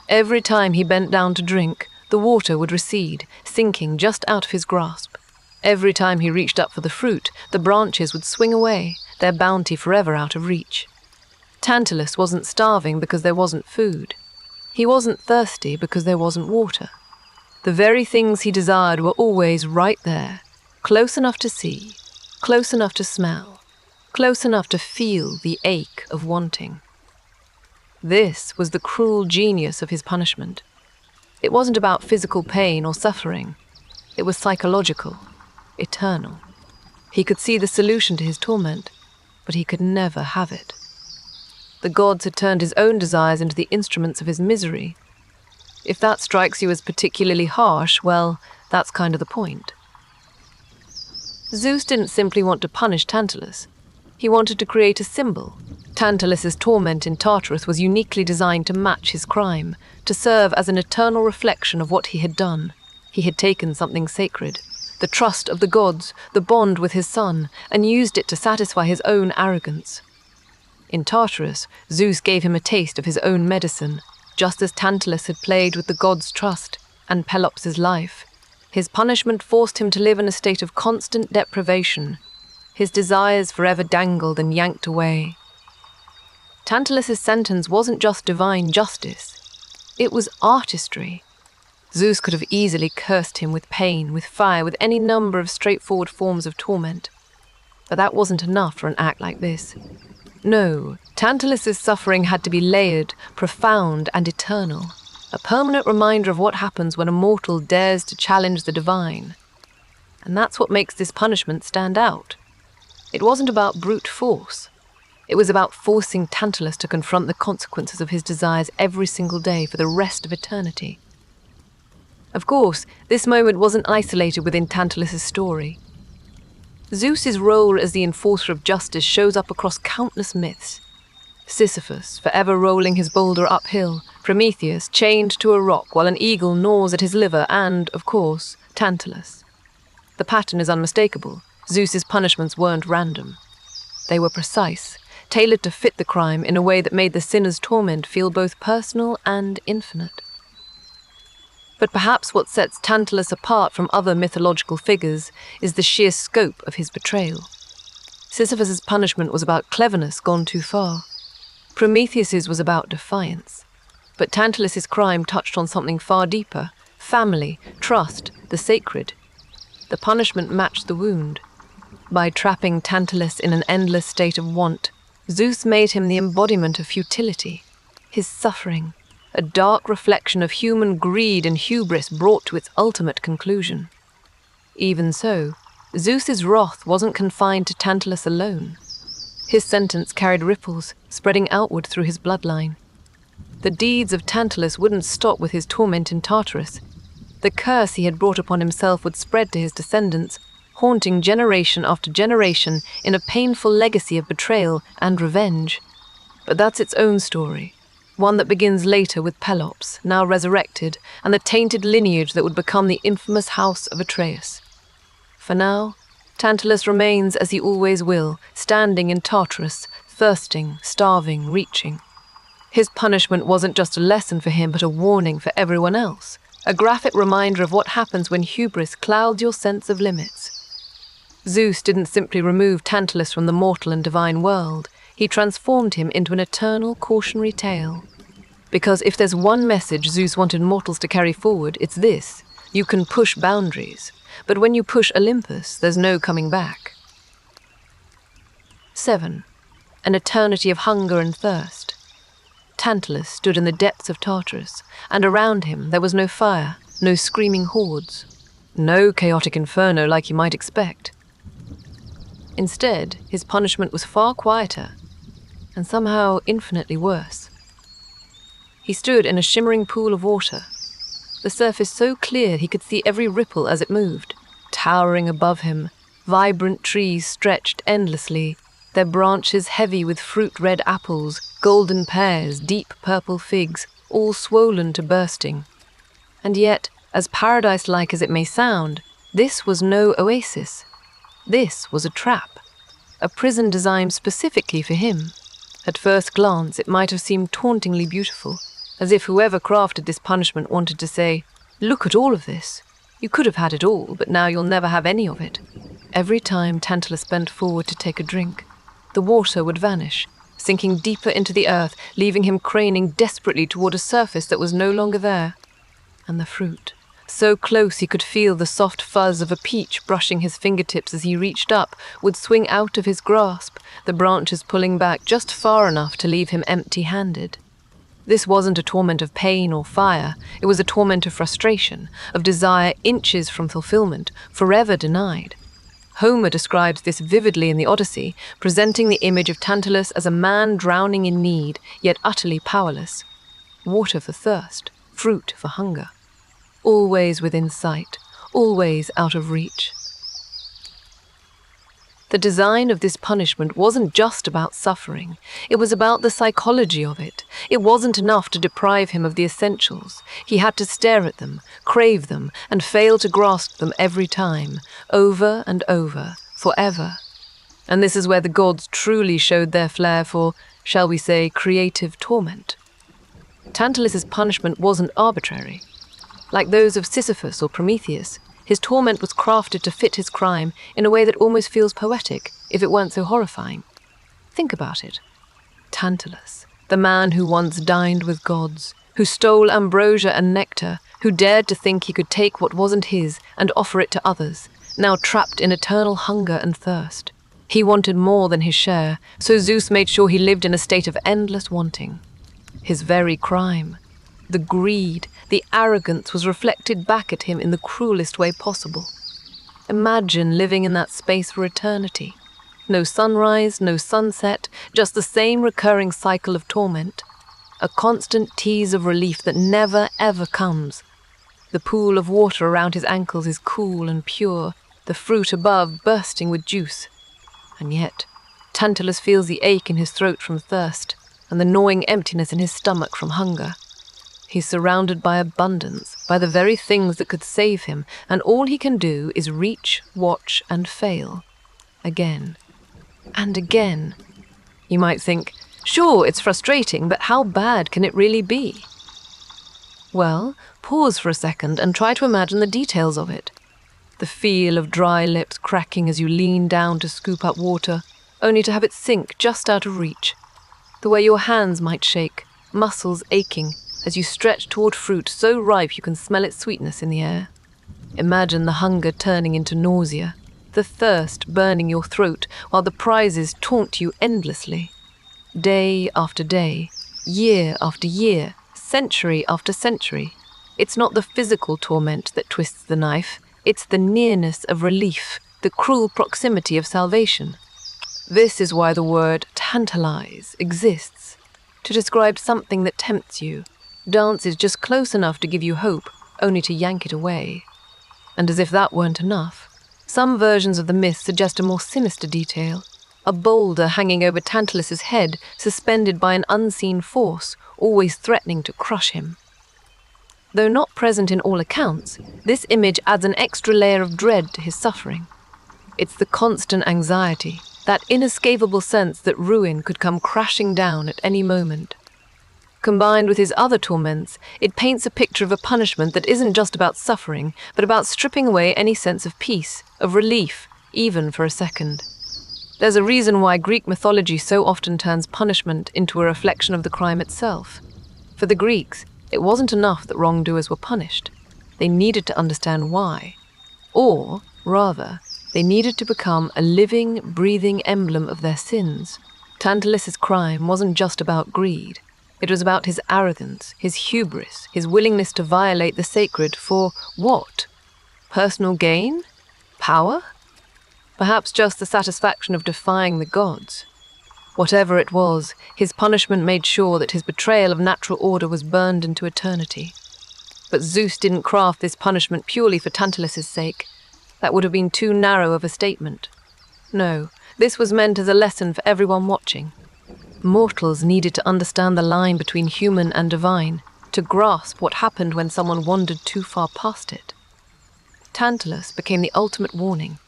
Every time he bent down to drink, the water would recede, sinking just out of his grasp. Every time he reached up for the fruit, the branches would swing away, their bounty forever out of reach. Tantalus wasn't starving because there wasn't food. He wasn't thirsty because there wasn't water. The very things he desired were always right there, close enough to see, close enough to smell, close enough to feel the ache of wanting. This was the cruel genius of his punishment. It wasn't about physical pain or suffering. It was psychological, eternal. He could see the solution to his torment, but he could never have it. The gods had turned his own desires into the instruments of his misery. If that strikes you as particularly harsh, well, that's kind of the point. Zeus didn't simply want to punish Tantalus. He wanted to create a symbol. Tantalus's torment in Tartarus was uniquely designed to match his crime, to serve as an eternal reflection of what he had done. He had taken something sacred, the trust of the gods, the bond with his son, and used it to satisfy his own arrogance. In Tartarus, Zeus gave him a taste of his own medicine, just as Tantalus had played with the gods' trust and Pelops' life. His punishment forced him to live in a state of constant deprivation. His desires forever dangled and yanked away. Tantalus' sentence wasn't just divine justice. It was artistry. Zeus could have easily cursed him with pain, with fire, with any number of straightforward forms of torment. But that wasn't enough for an act like this. No, Tantalus' suffering had to be layered, profound, and eternal, a permanent reminder of what happens when a mortal dares to challenge the divine. And that's what makes this punishment stand out. It wasn't about brute force. It was about forcing Tantalus to confront the consequences of his desires every single day for the rest of eternity. Of course, this moment wasn't isolated within Tantalus' story. Zeus's role as the enforcer of justice shows up across countless myths. Sisyphus, forever rolling his boulder uphill, Prometheus, chained to a rock while an eagle gnaws at his liver, and, of course, Tantalus. The pattern is unmistakable. Zeus's punishments weren't random. They were precise, tailored to fit the crime in a way that made the sinner's torment feel both personal and infinite. But perhaps what sets Tantalus apart from other mythological figures is the sheer scope of his betrayal. Sisyphus' punishment was about cleverness gone too far. Prometheus's was about defiance. But Tantalus' crime touched on something far deeper: family, trust, the sacred. The punishment matched the wound. By trapping Tantalus in an endless state of want, Zeus made him the embodiment of futility. His suffering, a dark reflection of human greed and hubris brought to its ultimate conclusion. Even so, Zeus's wrath wasn't confined to Tantalus alone. His sentence carried ripples, spreading outward through his bloodline. The deeds of Tantalus wouldn't stop with his torment in Tartarus. The curse he had brought upon himself would spread to his descendants, haunting generation after generation in a painful legacy of betrayal and revenge. But that's its own story, one that begins later with Pelops, now resurrected, and the tainted lineage that would become the infamous house of Atreus. For now, Tantalus remains as he always will, standing in Tartarus, thirsting, starving, reaching. His punishment wasn't just a lesson for him, but a warning for everyone else, a graphic reminder of what happens when hubris clouds your sense of limits. Zeus didn't simply remove Tantalus from the mortal and divine world. He transformed him into an eternal cautionary tale. Because if there's one message Zeus wanted mortals to carry forward, it's this: you can push boundaries, but when you push Olympus, there's no coming back. 7. An eternity of hunger and thirst. Tantalus stood in the depths of Tartarus, and around him there was no fire, no screaming hordes, no chaotic inferno like you might expect. Instead, his punishment was far quieter, and somehow infinitely worse. He stood in a shimmering pool of water. The the surface so clear he could see every ripple as it moved. Towering above him, vibrant trees stretched endlessly, their branches heavy with fruit-red apples, golden pears, deep purple figs, all swollen to bursting. And yet, as paradise-like as it may sound, this was no oasis. This was a trap, a prison designed specifically for him. At first glance, it might have seemed tauntingly beautiful, as if whoever crafted this punishment wanted to say, "Look at all of this. You could have had it all, but now you'll never have any of it." Every time Tantalus bent forward to take a drink, the water would vanish, sinking deeper into the earth, leaving him craning desperately toward a surface that was no longer there. And the fruit, so close he could feel the soft fuzz of a peach brushing his fingertips as he reached up, would swing out of his grasp, the branches pulling back just far enough to leave him empty-handed. This wasn't a torment of pain or fire, it was a torment of frustration, of desire inches from fulfillment, forever denied. Homer describes this vividly in the Odyssey, presenting the image of Tantalus as a man drowning in need, yet utterly powerless. Water for thirst, fruit for hunger. Always within sight, always out of reach. The design of this punishment wasn't just about suffering. It was about the psychology of it. It wasn't enough to deprive him of the essentials. He had to stare at them, crave them, and fail to grasp them every time, over and over, forever. And this is where the gods truly showed their flair for, shall we say, creative torment. Tantalus's punishment wasn't arbitrary. Like those of Sisyphus or Prometheus, his torment was crafted to fit his crime in a way that almost feels poetic, if it weren't so horrifying. Think about it. Tantalus, the man who once dined with gods, who stole ambrosia and nectar, who dared to think he could take what wasn't his and offer it to others, now trapped in eternal hunger and thirst. He wanted more than his share, so Zeus made sure he lived in a state of endless wanting. His very crime, the greed, the arrogance was reflected back at him in the cruelest way possible. Imagine living in that space for eternity. No sunrise, no sunset, just the same recurring cycle of torment. A constant tease of relief that never, ever comes. The pool of water around his ankles is cool and pure, the fruit above bursting with juice. And yet, Tantalus feels the ache in his throat from thirst, and the gnawing emptiness in his stomach from hunger. He's surrounded by abundance, by the very things that could save him, and all he can do is reach, watch, and fail. Again. And again. You might think, sure, it's frustrating, but how bad can it really be? Well, pause for a second and try to imagine the details of it. The feel of dry lips cracking as you lean down to scoop up water, only to have it sink just out of reach. The way your hands might shake, muscles aching, as you stretch toward fruit so ripe you can smell its sweetness in the air. Imagine the hunger turning into nausea, the thirst burning your throat while the prizes taunt you endlessly. Day after day, year after year, century after century. It's not the physical torment that twists the knife, it's the nearness of relief, the cruel proximity of salvation. This is why the word tantalize exists, to describe something that tempts you, dances just close enough to give you hope, only to yank it away. And as if that weren't enough, some versions of the myth suggest a more sinister detail, a boulder hanging over Tantalus's head, suspended by an unseen force, always threatening to crush him. Though not present in all accounts, this image adds an extra layer of dread to his suffering. It's the constant anxiety, that inescapable sense that ruin could come crashing down at any moment. Combined with his other torments, it paints a picture of a punishment that isn't just about suffering, but about stripping away any sense of peace, of relief, even for a second. There's a reason why Greek mythology so often turns punishment into a reflection of the crime itself. For the Greeks, it wasn't enough that wrongdoers were punished. They needed to understand why. Or, rather, they needed to become a living, breathing emblem of their sins. Tantalus's crime wasn't just about greed. It was about his arrogance, his hubris, his willingness to violate the sacred for what? Personal gain? Power? Perhaps just the satisfaction of defying the gods. Whatever it was, his punishment made sure that his betrayal of natural order was burned into eternity. But Zeus didn't craft this punishment purely for Tantalus' sake. That would have been too narrow of a statement. No, this was meant as a lesson for everyone watching. Mortals needed to understand the line between human and divine, to grasp what happened when someone wandered too far past it. Tantalus became the ultimate warning,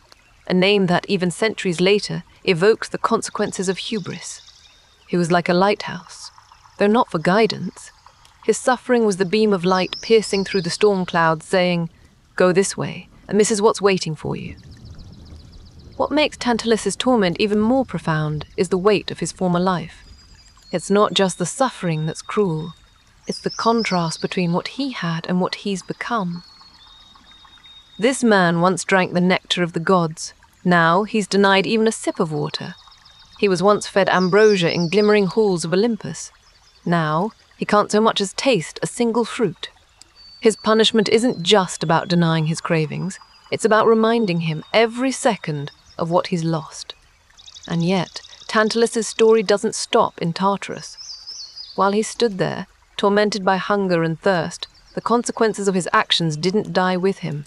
a name that, even centuries later, evokes the consequences of hubris. He was like a lighthouse, though not for guidance. His suffering was the beam of light piercing through the storm clouds, saying, "Go this way, and this is what's waiting for you." What makes Tantalus' torment even more profound is the weight of his former life. It's not just the suffering that's cruel, it's the contrast between what he had and what he's become. This man once drank the nectar of the gods. Now he's denied even a sip of water. He was once fed ambrosia in glimmering halls of Olympus. Now he can't so much as taste a single fruit. His punishment isn't just about denying his cravings, it's about reminding him every second of what he's lost. And yet, Tantalus' story doesn't stop in Tartarus. While he stood there, tormented by hunger and thirst, the consequences of his actions didn't die with him.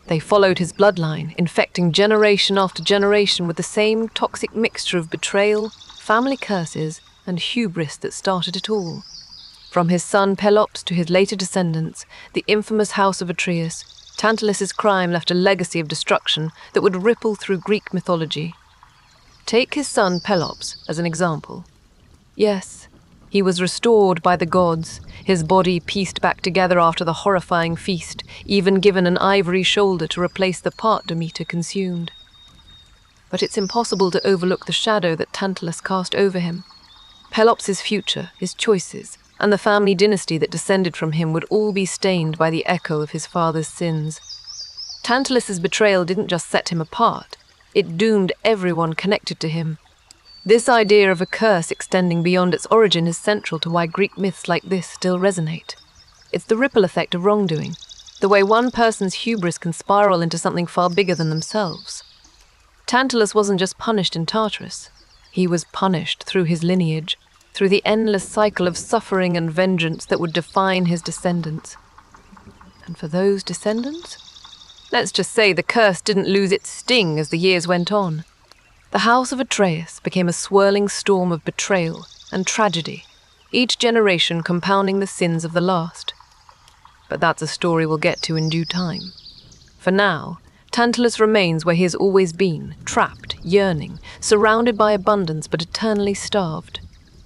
They followed his bloodline, infecting generation after generation with the same toxic mixture of betrayal, family curses, and hubris that started it all. From his son Pelops to his later descendants, the infamous house of Atreus, Tantalus' crime left a legacy of destruction that would ripple through Greek mythology. Take his son Pelops as an example. Yes, he was restored by the gods, his body pieced back together after the horrifying feast, even given an ivory shoulder to replace the part Demeter consumed. But it's impossible to overlook the shadow that Tantalus cast over him. Pelops' future, his choices, and the family dynasty that descended from him would all be stained by the echo of his father's sins. Tantalus' betrayal didn't just set him apart, it doomed everyone connected to him. This idea of a curse extending beyond its origin is central to why Greek myths like this still resonate. It's the ripple effect of wrongdoing, the way one person's hubris can spiral into something far bigger than themselves. Tantalus wasn't just punished in Tartarus, he was punished through his lineage, through the endless cycle of suffering and vengeance that would define his descendants. And for those descendants? Let's just say the curse didn't lose its sting as the years went on. The house of Atreus became a swirling storm of betrayal and tragedy, each generation compounding the sins of the last. But that's a story we'll get to in due time. For now, Tantalus remains where he has always been, trapped, yearning, surrounded by abundance but eternally starved.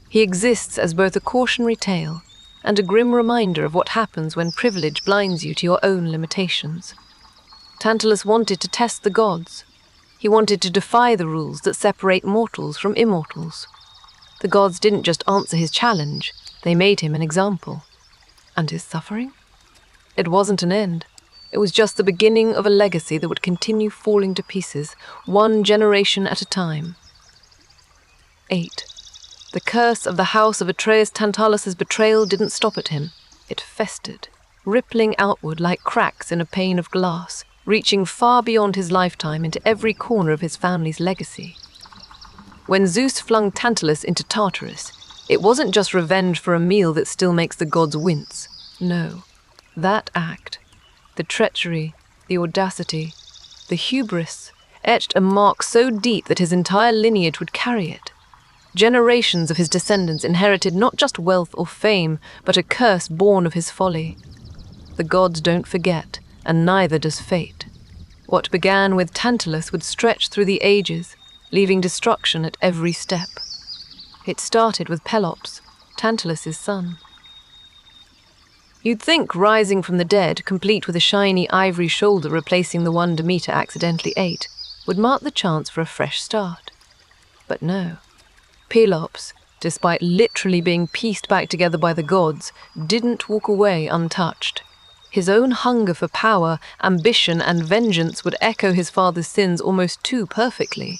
He exists as both a cautionary tale and a grim reminder of what happens when privilege blinds you to your own limitations. Tantalus wanted to test the gods. He wanted to defy the rules that separate mortals from immortals. The gods didn't just answer his challenge, they made him an example. And his suffering? It wasn't an end. It was just the beginning of a legacy that would continue falling to pieces, one generation at a time. 8. The curse of the house of Atreus Tantalus' betrayal didn't stop at him. It festered, rippling outward like cracks in a pane of glass, reaching far beyond his lifetime into every corner of his family's legacy. When Zeus flung Tantalus into Tartarus, it wasn't just revenge for a meal that still makes the gods wince. No, that act, the treachery, the audacity, the hubris, etched a mark so deep that his entire lineage would carry it. Generations of his descendants inherited not just wealth or fame, but a curse born of his folly. The gods don't forget, and neither does fate. What began with Tantalus would stretch through the ages, leaving destruction at every step. It started with Pelops, Tantalus' son. You'd think rising from the dead, complete with a shiny ivory shoulder replacing the one Demeter accidentally ate, would mark the chance for a fresh start. But no. Pelops, despite literally being pieced back together by the gods, didn't walk away untouched. His own hunger for power, ambition, and vengeance would echo his father's sins almost too perfectly.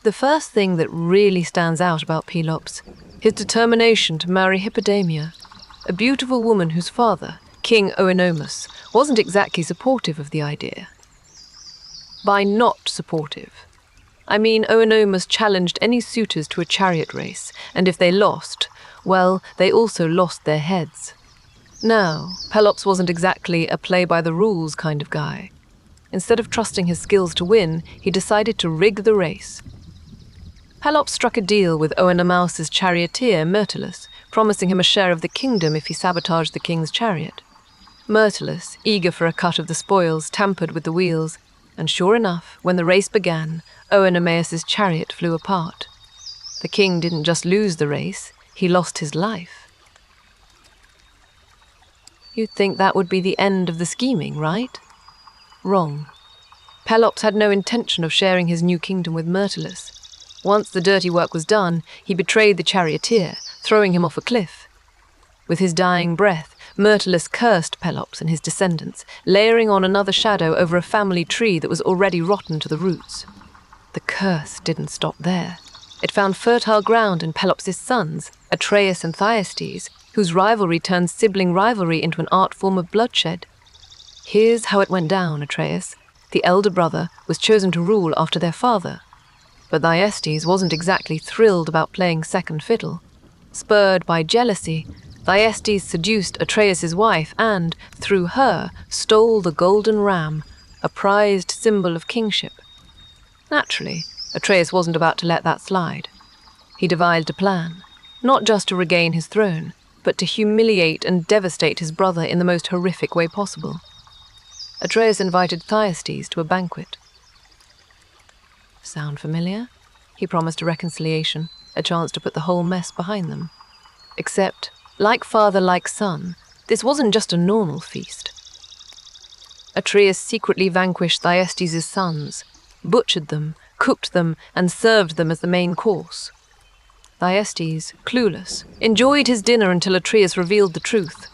The first thing that really stands out about Pelops, his determination to marry Hippodamia, a beautiful woman whose father, King Olympus, wasn't exactly supportive of the idea. By not supportive, I mean Olympus challenged any suitors to a chariot race, and if they lost, well, they also lost their heads. Now, Pelops wasn't exactly a play-by-the-rules kind of guy. Instead of trusting his skills to win, he decided to rig the race. Pelops struck a deal with Oenomaus's charioteer, Myrtilus, promising him a share of the kingdom if he sabotaged the king's chariot. Myrtilus, eager for a cut of the spoils, tampered with the wheels, and sure enough, when the race began, Oenomaus's chariot flew apart. The king didn't just lose the race, he lost his life. You'd think that would be the end of the scheming, right? Wrong. Pelops had no intention of sharing his new kingdom with Myrtilus. Once the dirty work was done, he betrayed the charioteer, throwing him off a cliff. With his dying breath, Myrtilus cursed Pelops and his descendants, layering on another shadow over a family tree that was already rotten to the roots. The curse didn't stop there. It found fertile ground in Pelops' sons, Atreus and Thyestes, whose rivalry turned sibling rivalry into an art form of bloodshed. Here's how it went down, Atreus. The elder brother was chosen to rule after their father. But Thyestes wasn't exactly thrilled about playing second fiddle. Spurred by jealousy, Thyestes seduced Atreus' wife and, through her, stole the golden ram, a prized symbol of kingship. Naturally, Atreus wasn't about to let that slide. He devised a plan, not just to regain his throne, but to humiliate and devastate his brother in the most horrific way possible. Atreus invited Thyestes to a banquet. Sound familiar? He promised a reconciliation, a chance to put the whole mess behind them. Except, like father, like son, this wasn't just a normal feast. Atreus secretly vanquished Thyestes' sons, butchered them, cooked them, and served them as the main course. Thyestes, clueless, enjoyed his dinner until Atreus revealed the truth.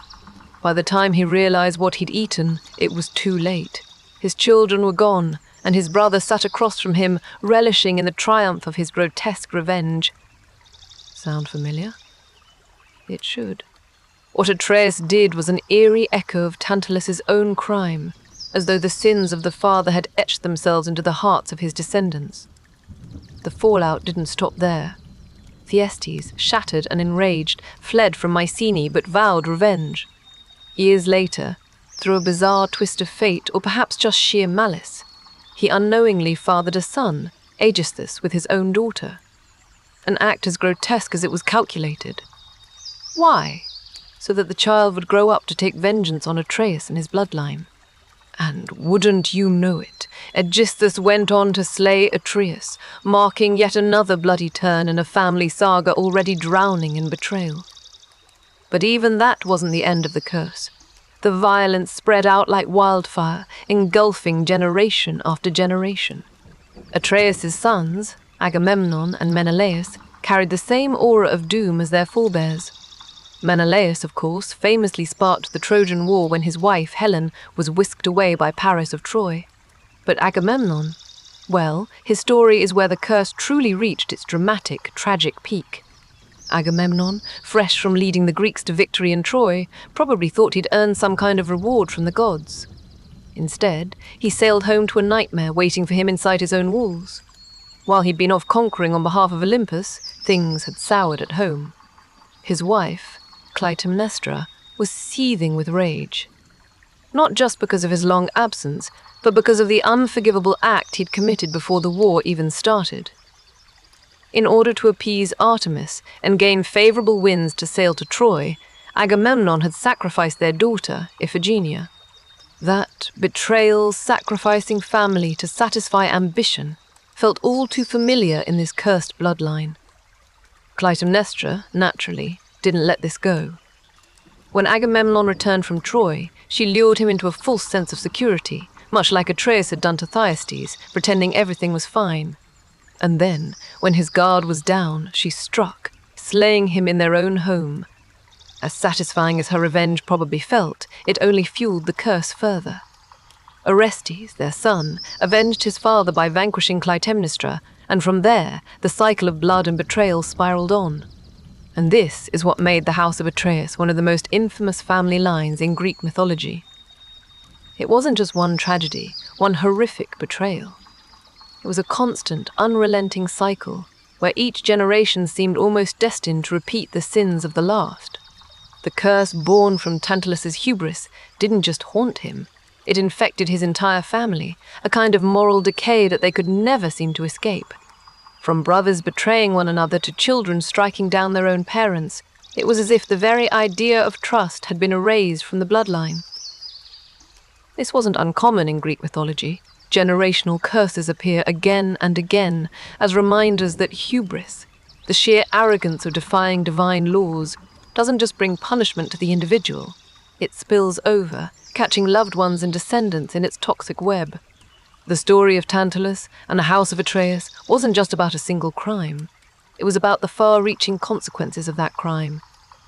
By the time he realized what he'd eaten, it was too late. His children were gone, and his brother sat across from him, relishing in the triumph of his grotesque revenge. Sound familiar? It should. What Atreus did was an eerie echo of Tantalus' own crime, as though the sins of the father had etched themselves into the hearts of his descendants. The fallout didn't stop there. Thyestes, shattered and enraged, fled from Mycenae but vowed revenge. Years later, through a bizarre twist of fate, or perhaps just sheer malice, he unknowingly fathered a son, Aegisthus, with his own daughter. An act as grotesque as it was calculated. Why? So that the child would grow up to take vengeance on Atreus and his bloodline. And wouldn't you know it, Aegisthus went on to slay Atreus, marking yet another bloody turn in a family saga already drowning in betrayal. But even that wasn't the end of the curse. The violence spread out like wildfire, engulfing generation after generation. Atreus' sons, Agamemnon and Menelaus, carried the same aura of doom as their forebears. Menelaus, of course, famously sparked the Trojan War when his wife, Helen, was whisked away by Paris of Troy. But Agamemnon, well, his story is where the curse truly reached its dramatic, tragic peak. Agamemnon, fresh from leading the Greeks to victory in Troy, probably thought he'd earned some kind of reward from the gods. Instead, he sailed home to a nightmare waiting for him inside his own walls. While he'd been off conquering on behalf of Olympus, things had soured at home. His wife, Clytemnestra, was seething with rage. Not just because of his long absence, but because of the unforgivable act he'd committed before the war even started. In order to appease Artemis and gain favorable winds to sail to Troy, Agamemnon had sacrificed their daughter, Iphigenia. That betrayal, sacrificing family to satisfy ambition, felt all too familiar in this cursed bloodline. Clytemnestra, naturally, didn't let this go. When Agamemnon returned from Troy, she lured him into a false sense of security, much like Atreus had done to Thyestes, pretending everything was fine. And then, when his guard was down, she struck, slaying him in their own home. As satisfying as her revenge probably felt, it only fueled the curse further. Orestes, their son, avenged his father by vanquishing Clytemnestra, and from there, the cycle of blood and betrayal spiraled on. And this is what made the House of Atreus one of the most infamous family lines in Greek mythology. It wasn't just one tragedy, one horrific betrayal. It was a constant, unrelenting cycle, where each generation seemed almost destined to repeat the sins of the last. The curse born from Tantalus's hubris didn't just haunt him, it infected his entire family, a kind of moral decay that they could never seem to escape. From brothers betraying one another to children striking down their own parents, it was as if the very idea of trust had been erased from the bloodline. This wasn't uncommon in Greek mythology. Generational curses appear again and again as reminders that hubris, the sheer arrogance of defying divine laws, doesn't just bring punishment to the individual. It spills over, catching loved ones and descendants in its toxic web. The story of Tantalus and the House of Atreus wasn't just about a single crime. It was about the far-reaching consequences of that crime.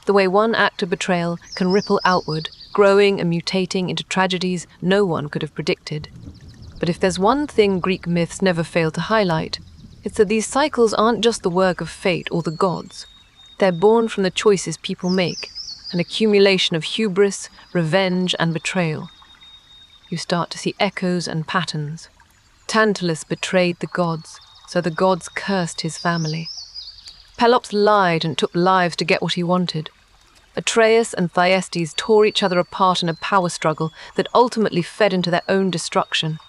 The way one act of betrayal can ripple outward, growing and mutating into tragedies no one could have predicted. But if there's one thing Greek myths never fail to highlight, it's that these cycles aren't just the work of fate or the gods. They're born from the choices people make, an accumulation of hubris, revenge, and betrayal. You start to see echoes and patterns. Tantalus betrayed the gods, so the gods cursed his family. Pelops lied and took lives to get what he wanted. Atreus and Thyestes tore each other apart in a power struggle that ultimately fed into their own destruction.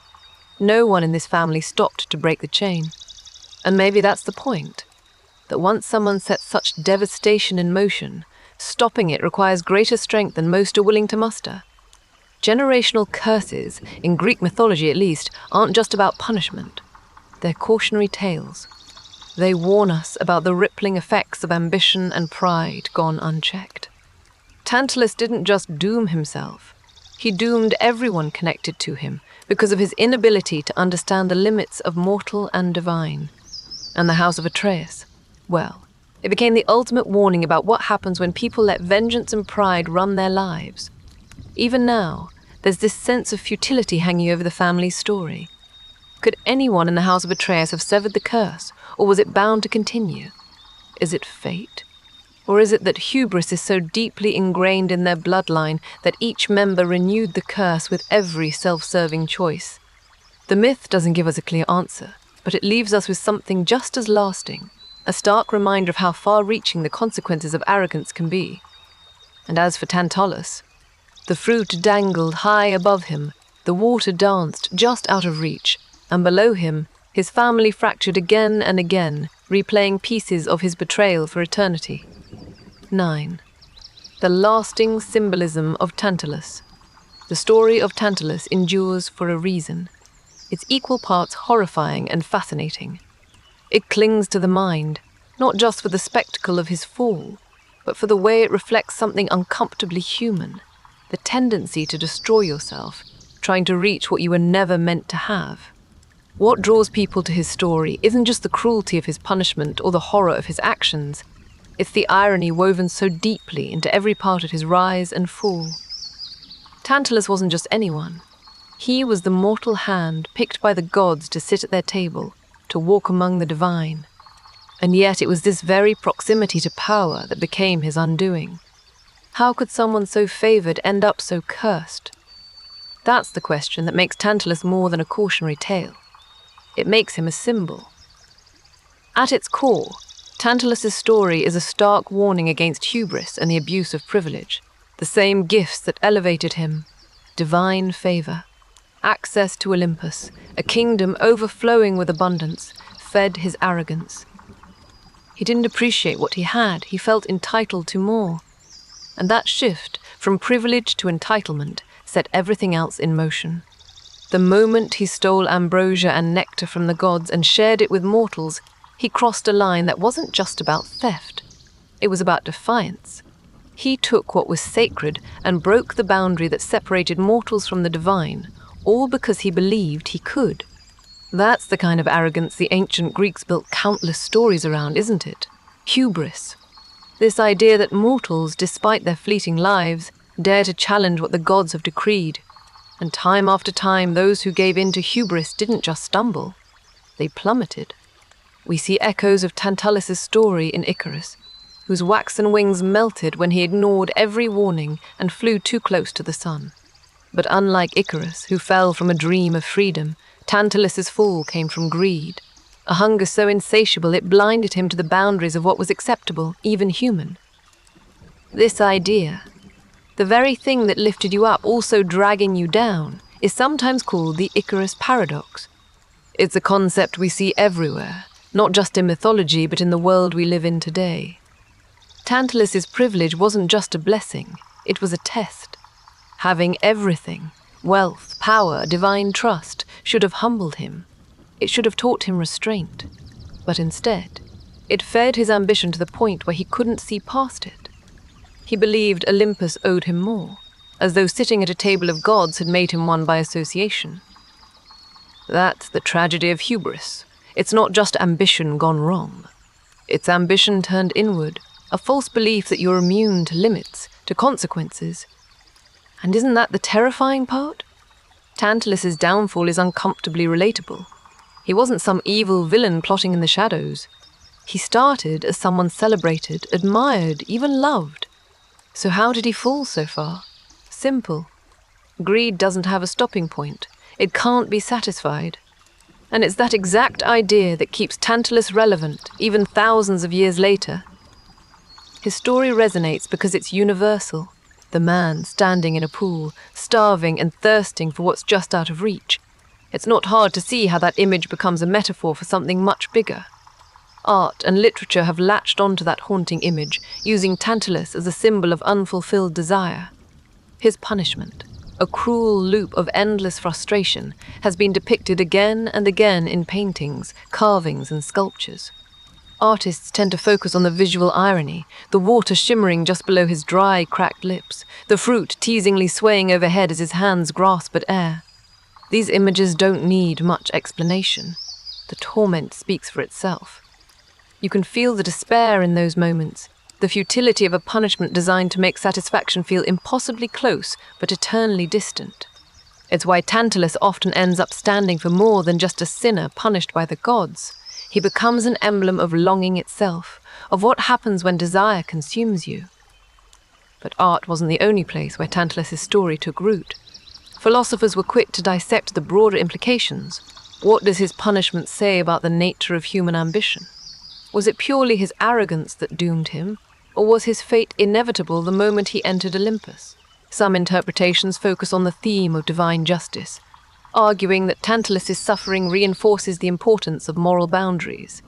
No one in this family stopped to break the chain. And maybe that's the point, that once someone sets such devastation in motion, stopping it requires greater strength than most are willing to muster. Generational curses, in Greek mythology at least, aren't just about punishment. They're cautionary tales. They warn us about the rippling effects of ambition and pride gone unchecked. Tantalus didn't just doom himself. He doomed everyone connected to him because of his inability to understand the limits of mortal and divine. And the House of Atreus, well, it became the ultimate warning about what happens when people let vengeance and pride run their lives. Even now, there's this sense of futility hanging over the family's story. Could anyone in the House of Atreus have severed the curse, or was it bound to continue? Is it fate? Or is it that hubris is so deeply ingrained in their bloodline that each member renewed the curse with every self-serving choice? The myth doesn't give us a clear answer, but it leaves us with something just as lasting, a stark reminder of how far-reaching the consequences of arrogance can be. And as for Tantalus, the fruit dangled high above him, the water danced just out of reach, and below him, his family fractured again and again, replaying pieces of his betrayal for eternity. 9. The lasting symbolism of Tantalus. The story of Tantalus endures for a reason. It's equal parts horrifying and fascinating. It clings to the mind, not just for the spectacle of his fall, but for the way it reflects something uncomfortably human, the tendency to destroy yourself, trying to reach what you were never meant to have. What draws people to his story isn't just the cruelty of his punishment or the horror of his actions, it's the irony woven so deeply into every part of his rise and fall. Tantalus wasn't just anyone. He was the mortal hand picked by the gods to sit at their table, to walk among the divine. And yet it was this very proximity to power that became his undoing. How could someone so favored end up so cursed? That's the question that makes Tantalus more than a cautionary tale. It makes him a symbol. At its core, Tantalus's story is a stark warning against hubris and the abuse of privilege, the same gifts that elevated him: divine favor, access to Olympus, a kingdom overflowing with abundance, fed his arrogance. He didn't appreciate what he had, he felt entitled to more. And that shift from privilege to entitlement set everything else in motion. The moment he stole ambrosia and nectar from the gods and shared it with mortals, he crossed a line that wasn't just about theft. It was about defiance. He took what was sacred and broke the boundary that separated mortals from the divine, all because he believed he could. That's the kind of arrogance the ancient Greeks built countless stories around, isn't it? Hubris. This idea that mortals, despite their fleeting lives, dare to challenge what the gods have decreed. And time after time, those who gave in to hubris didn't just stumble. They plummeted. We see echoes of Tantalus' story in Icarus, whose waxen wings melted when he ignored every warning and flew too close to the sun. But unlike Icarus, who fell from a dream of freedom, Tantalus' fall came from greed. a hunger so insatiable it blinded him to the boundaries of what was acceptable, even human. This idea, the very thing that lifted you up also dragging you down, is sometimes called the Icarus paradox. It's a concept we see everywhere, not just in mythology but in the world we live in today. Tantalus's privilege wasn't just a blessing, it was a test. Having everything, wealth, power, divine trust, should have humbled him. It should have taught him restraint. But instead, it fed his ambition to the point where he couldn't see past it. He believed Olympus owed him more, as though sitting at a table of gods had made him one by association. That's the tragedy of hubris. It's not just ambition gone wrong. It's ambition turned inward, a false belief that you're immune to limits, to consequences. And isn't that the terrifying part? Tantalus's downfall is uncomfortably relatable. He wasn't some evil villain plotting in the shadows. He started as someone celebrated, admired, even loved. So how did he fall so far? Simple. Greed doesn't have a stopping point. It can't be satisfied. And it's that exact idea that keeps Tantalus relevant, even thousands of years later. His story resonates because it's universal. The man standing in a pool, starving and thirsting for what's just out of reach. It's not hard to see how that image becomes a metaphor for something much bigger. Art and literature have latched onto that haunting image, using Tantalus as a symbol of unfulfilled desire. His punishment, a cruel loop of endless frustration, has been depicted again and again in paintings, carvings, and sculptures. Artists tend to focus on the visual irony, the water shimmering just below his dry, cracked lips, the fruit teasingly swaying overhead as his hands grasp at air. These images don't need much explanation. The torment speaks for itself. You can feel the despair in those moments, the futility of a punishment designed to make satisfaction feel impossibly close but eternally distant. It's why Tantalus often ends up standing for more than just a sinner punished by the gods. He becomes an emblem of longing itself, of what happens when desire consumes you. But art wasn't the only place where Tantalus's story took root. Philosophers were quick to dissect the broader implications. What does his punishment say about the nature of human ambition? Was it purely his arrogance that doomed him, or was his fate inevitable the moment he entered Olympus? Some interpretations focus on the theme of divine justice, arguing that Tantalus's suffering reinforces the importance of moral boundaries.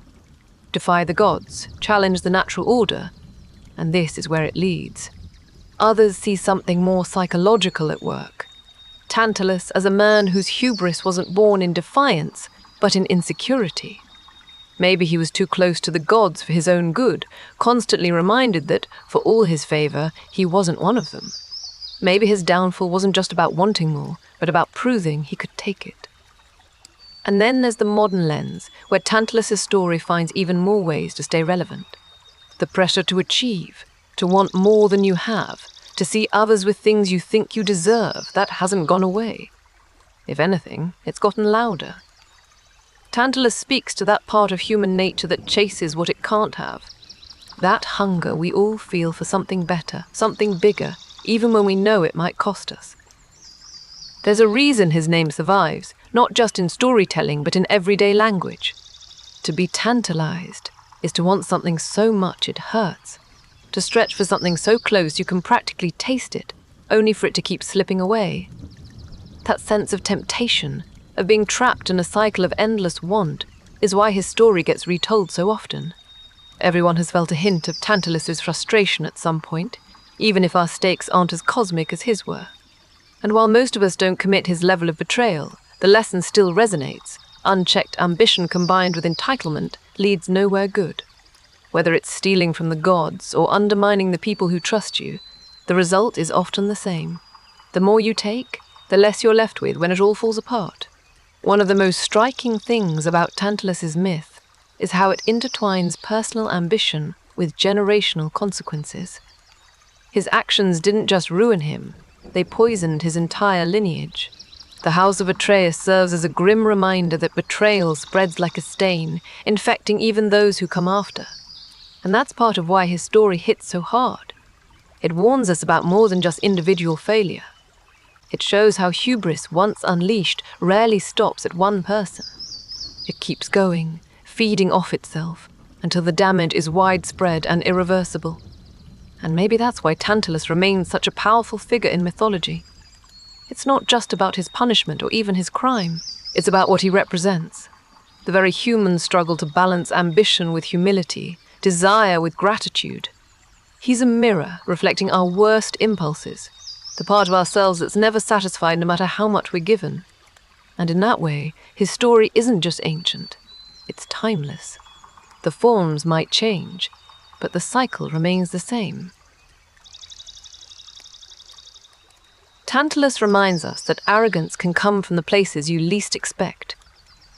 Defy the gods, challenge the natural order, and this is where it leads. Others see something more psychological at work. Tantalus as a man whose hubris wasn't born in defiance, but in insecurity. Maybe he was too close to the gods for his own good, constantly reminded that, for all his favor, he wasn't one of them. Maybe his downfall wasn't just about wanting more, but about proving he could take it. And then there's the modern lens, where Tantalus's story finds even more ways to stay relevant. The pressure to achieve, to want more than you have, to see others with things you think you deserve, that hasn't gone away. If anything, it's gotten louder. Tantalus speaks to that part of human nature that chases what it can't have. That hunger we all feel for something better, something bigger, even when we know it might cost us. There's a reason his name survives, not just in storytelling but in everyday language. To be tantalized is to want something so much it hurts, to stretch for something so close you can practically taste it, only for it to keep slipping away. That sense of temptation, of being trapped in a cycle of endless want, is why his story gets retold so often. Everyone has felt a hint of Tantalus's frustration at some point, even if our stakes aren't as cosmic as his were. And while most of us don't commit his level of betrayal, the lesson still resonates. Unchecked ambition combined with entitlement leads nowhere good. Whether it's stealing from the gods or undermining the people who trust you, the result is often the same. The more you take, the less you're left with when it all falls apart. One of the most striking things about Tantalus's myth is how it intertwines personal ambition with generational consequences. His actions didn't just ruin him, they poisoned his entire lineage. The house of Atreus serves as a grim reminder that betrayal spreads like a stain, infecting even those who come after. And that's part of why his story hits so hard. It warns us about more than just individual failure. It shows how hubris, once unleashed, rarely stops at one person. It keeps going, feeding off itself until the damage is widespread and irreversible. And maybe that's why Tantalus remains such a powerful figure in mythology. It's not just about his punishment or even his crime. It's about what he represents. The very human struggle to balance ambition with humility, desire with gratitude. He's a mirror reflecting our worst impulses, the part of ourselves that's never satisfied no matter how much we're given. And in that way, his story isn't just ancient, it's timeless. The forms might change, but the cycle remains the same. Tantalus reminds us that arrogance can come from the places you least expect.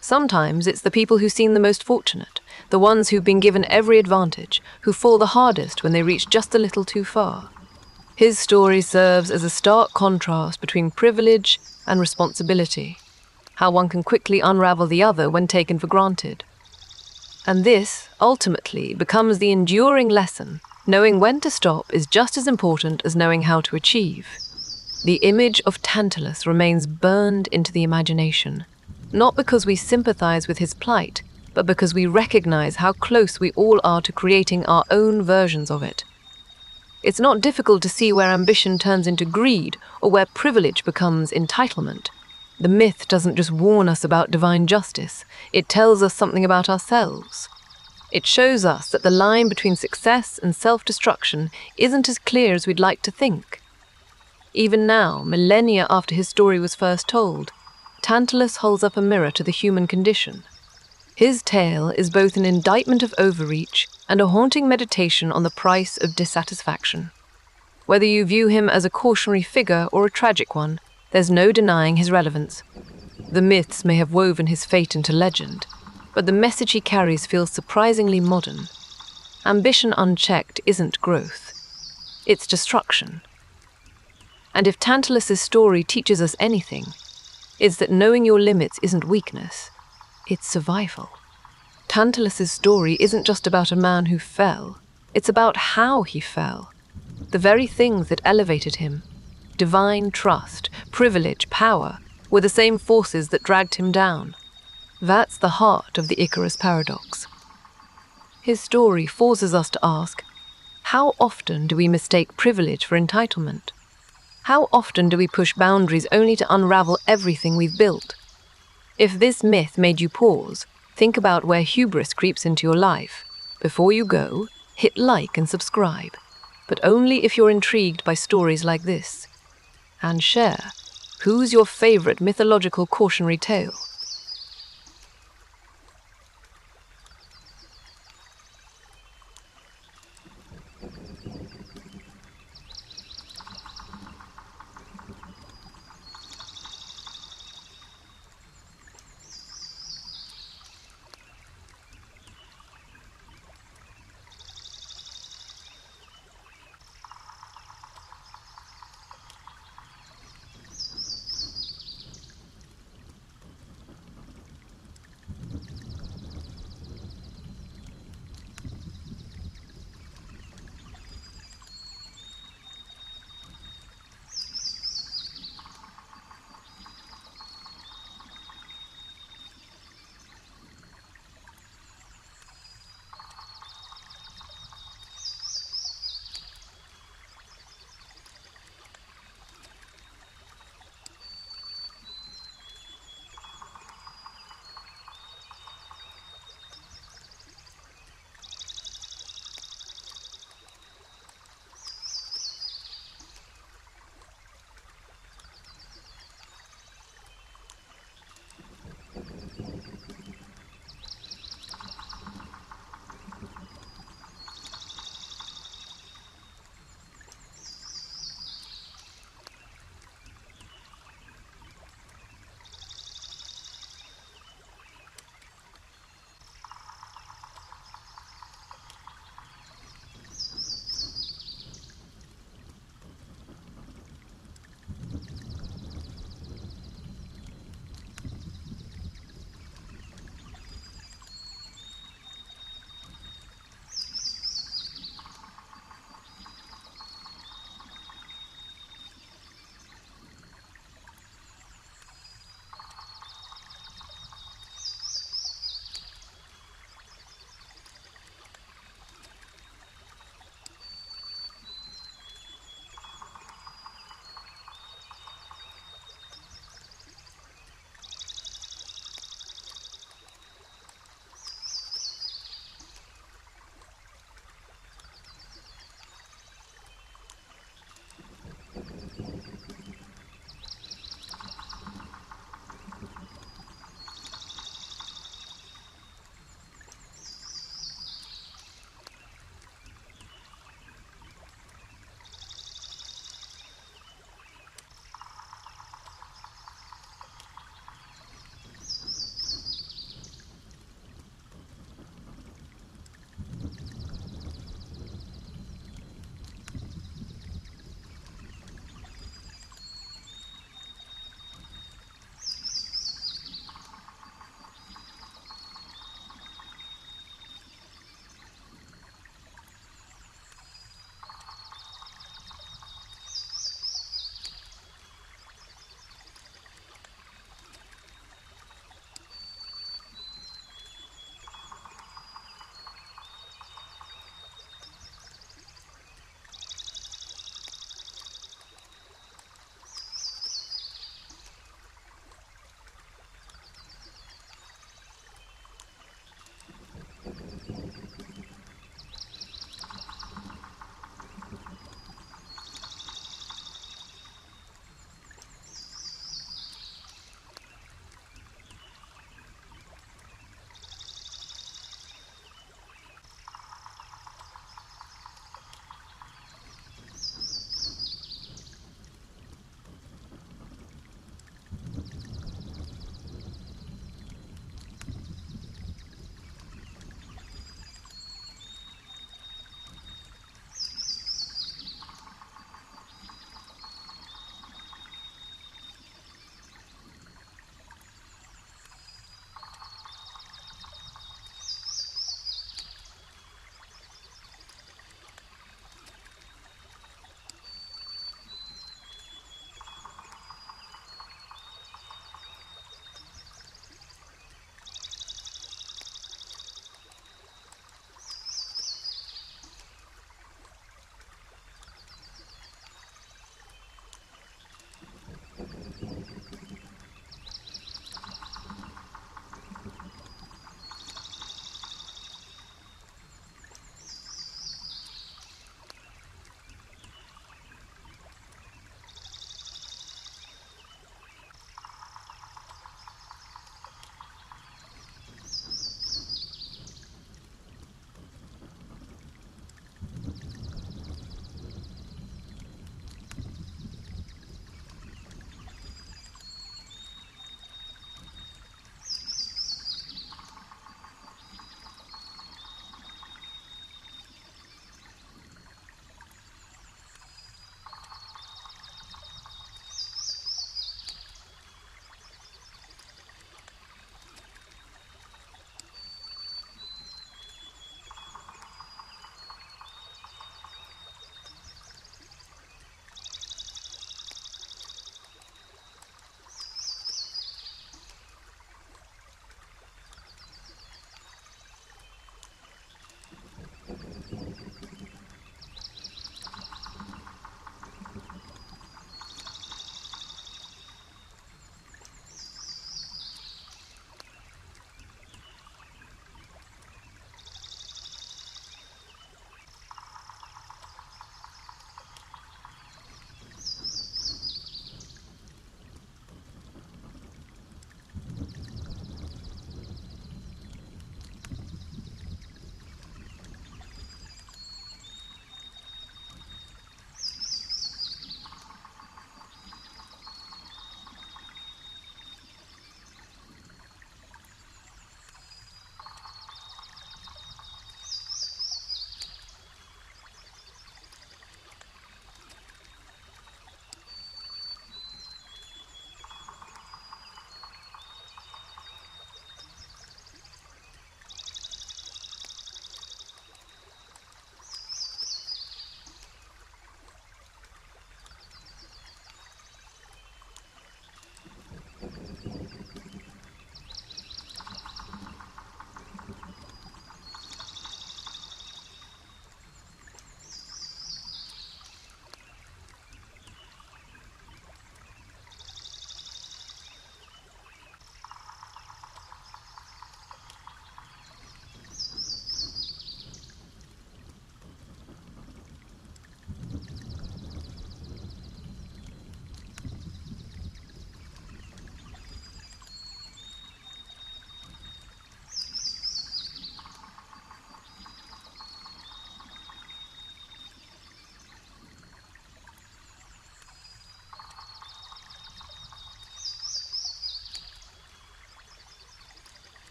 Sometimes it's the people who seem the most fortunate, the ones who've been given every advantage, who fall the hardest when they reach just a little too far. His story serves as a stark contrast between privilege and responsibility, how one can quickly unravel the other when taken for granted. And this, ultimately, becomes the enduring lesson. Knowing when to stop is just as important as knowing how to achieve. The image of Tantalus remains burned into the imagination, not because we sympathize with his plight, but because we recognize how close we all are to creating our own versions of it. It's not difficult to see where ambition turns into greed or where privilege becomes entitlement. The myth doesn't just warn us about divine justice, it tells us something about ourselves. It shows us that the line between success and self-destruction isn't as clear as we'd like to think. Even now, millennia after his story was first told, Tantalus holds up a mirror to the human condition. His tale is both an indictment of overreach and a haunting meditation on the price of dissatisfaction. Whether you view him as a cautionary figure or a tragic one, there's no denying his relevance. The myths may have woven his fate into legend, but the message he carries feels surprisingly modern. Ambition unchecked isn't growth, it's destruction. And if Tantalus' story teaches us anything, it's that knowing your limits isn't weakness, it's survival. Tantalus' story isn't just about a man who fell, it's about how he fell. The very things that elevated him, divine trust, privilege, power, were the same forces that dragged him down. That's the heart of the Icarus paradox. His story forces us to ask, how often do we mistake privilege for entitlement? How often do we push boundaries only to unravel everything we've built? If this myth made you pause, think about where hubris creeps into your life. Before you go, hit like and subscribe, but only if you're intrigued by stories like this. And share, who's your favorite mythological cautionary tale?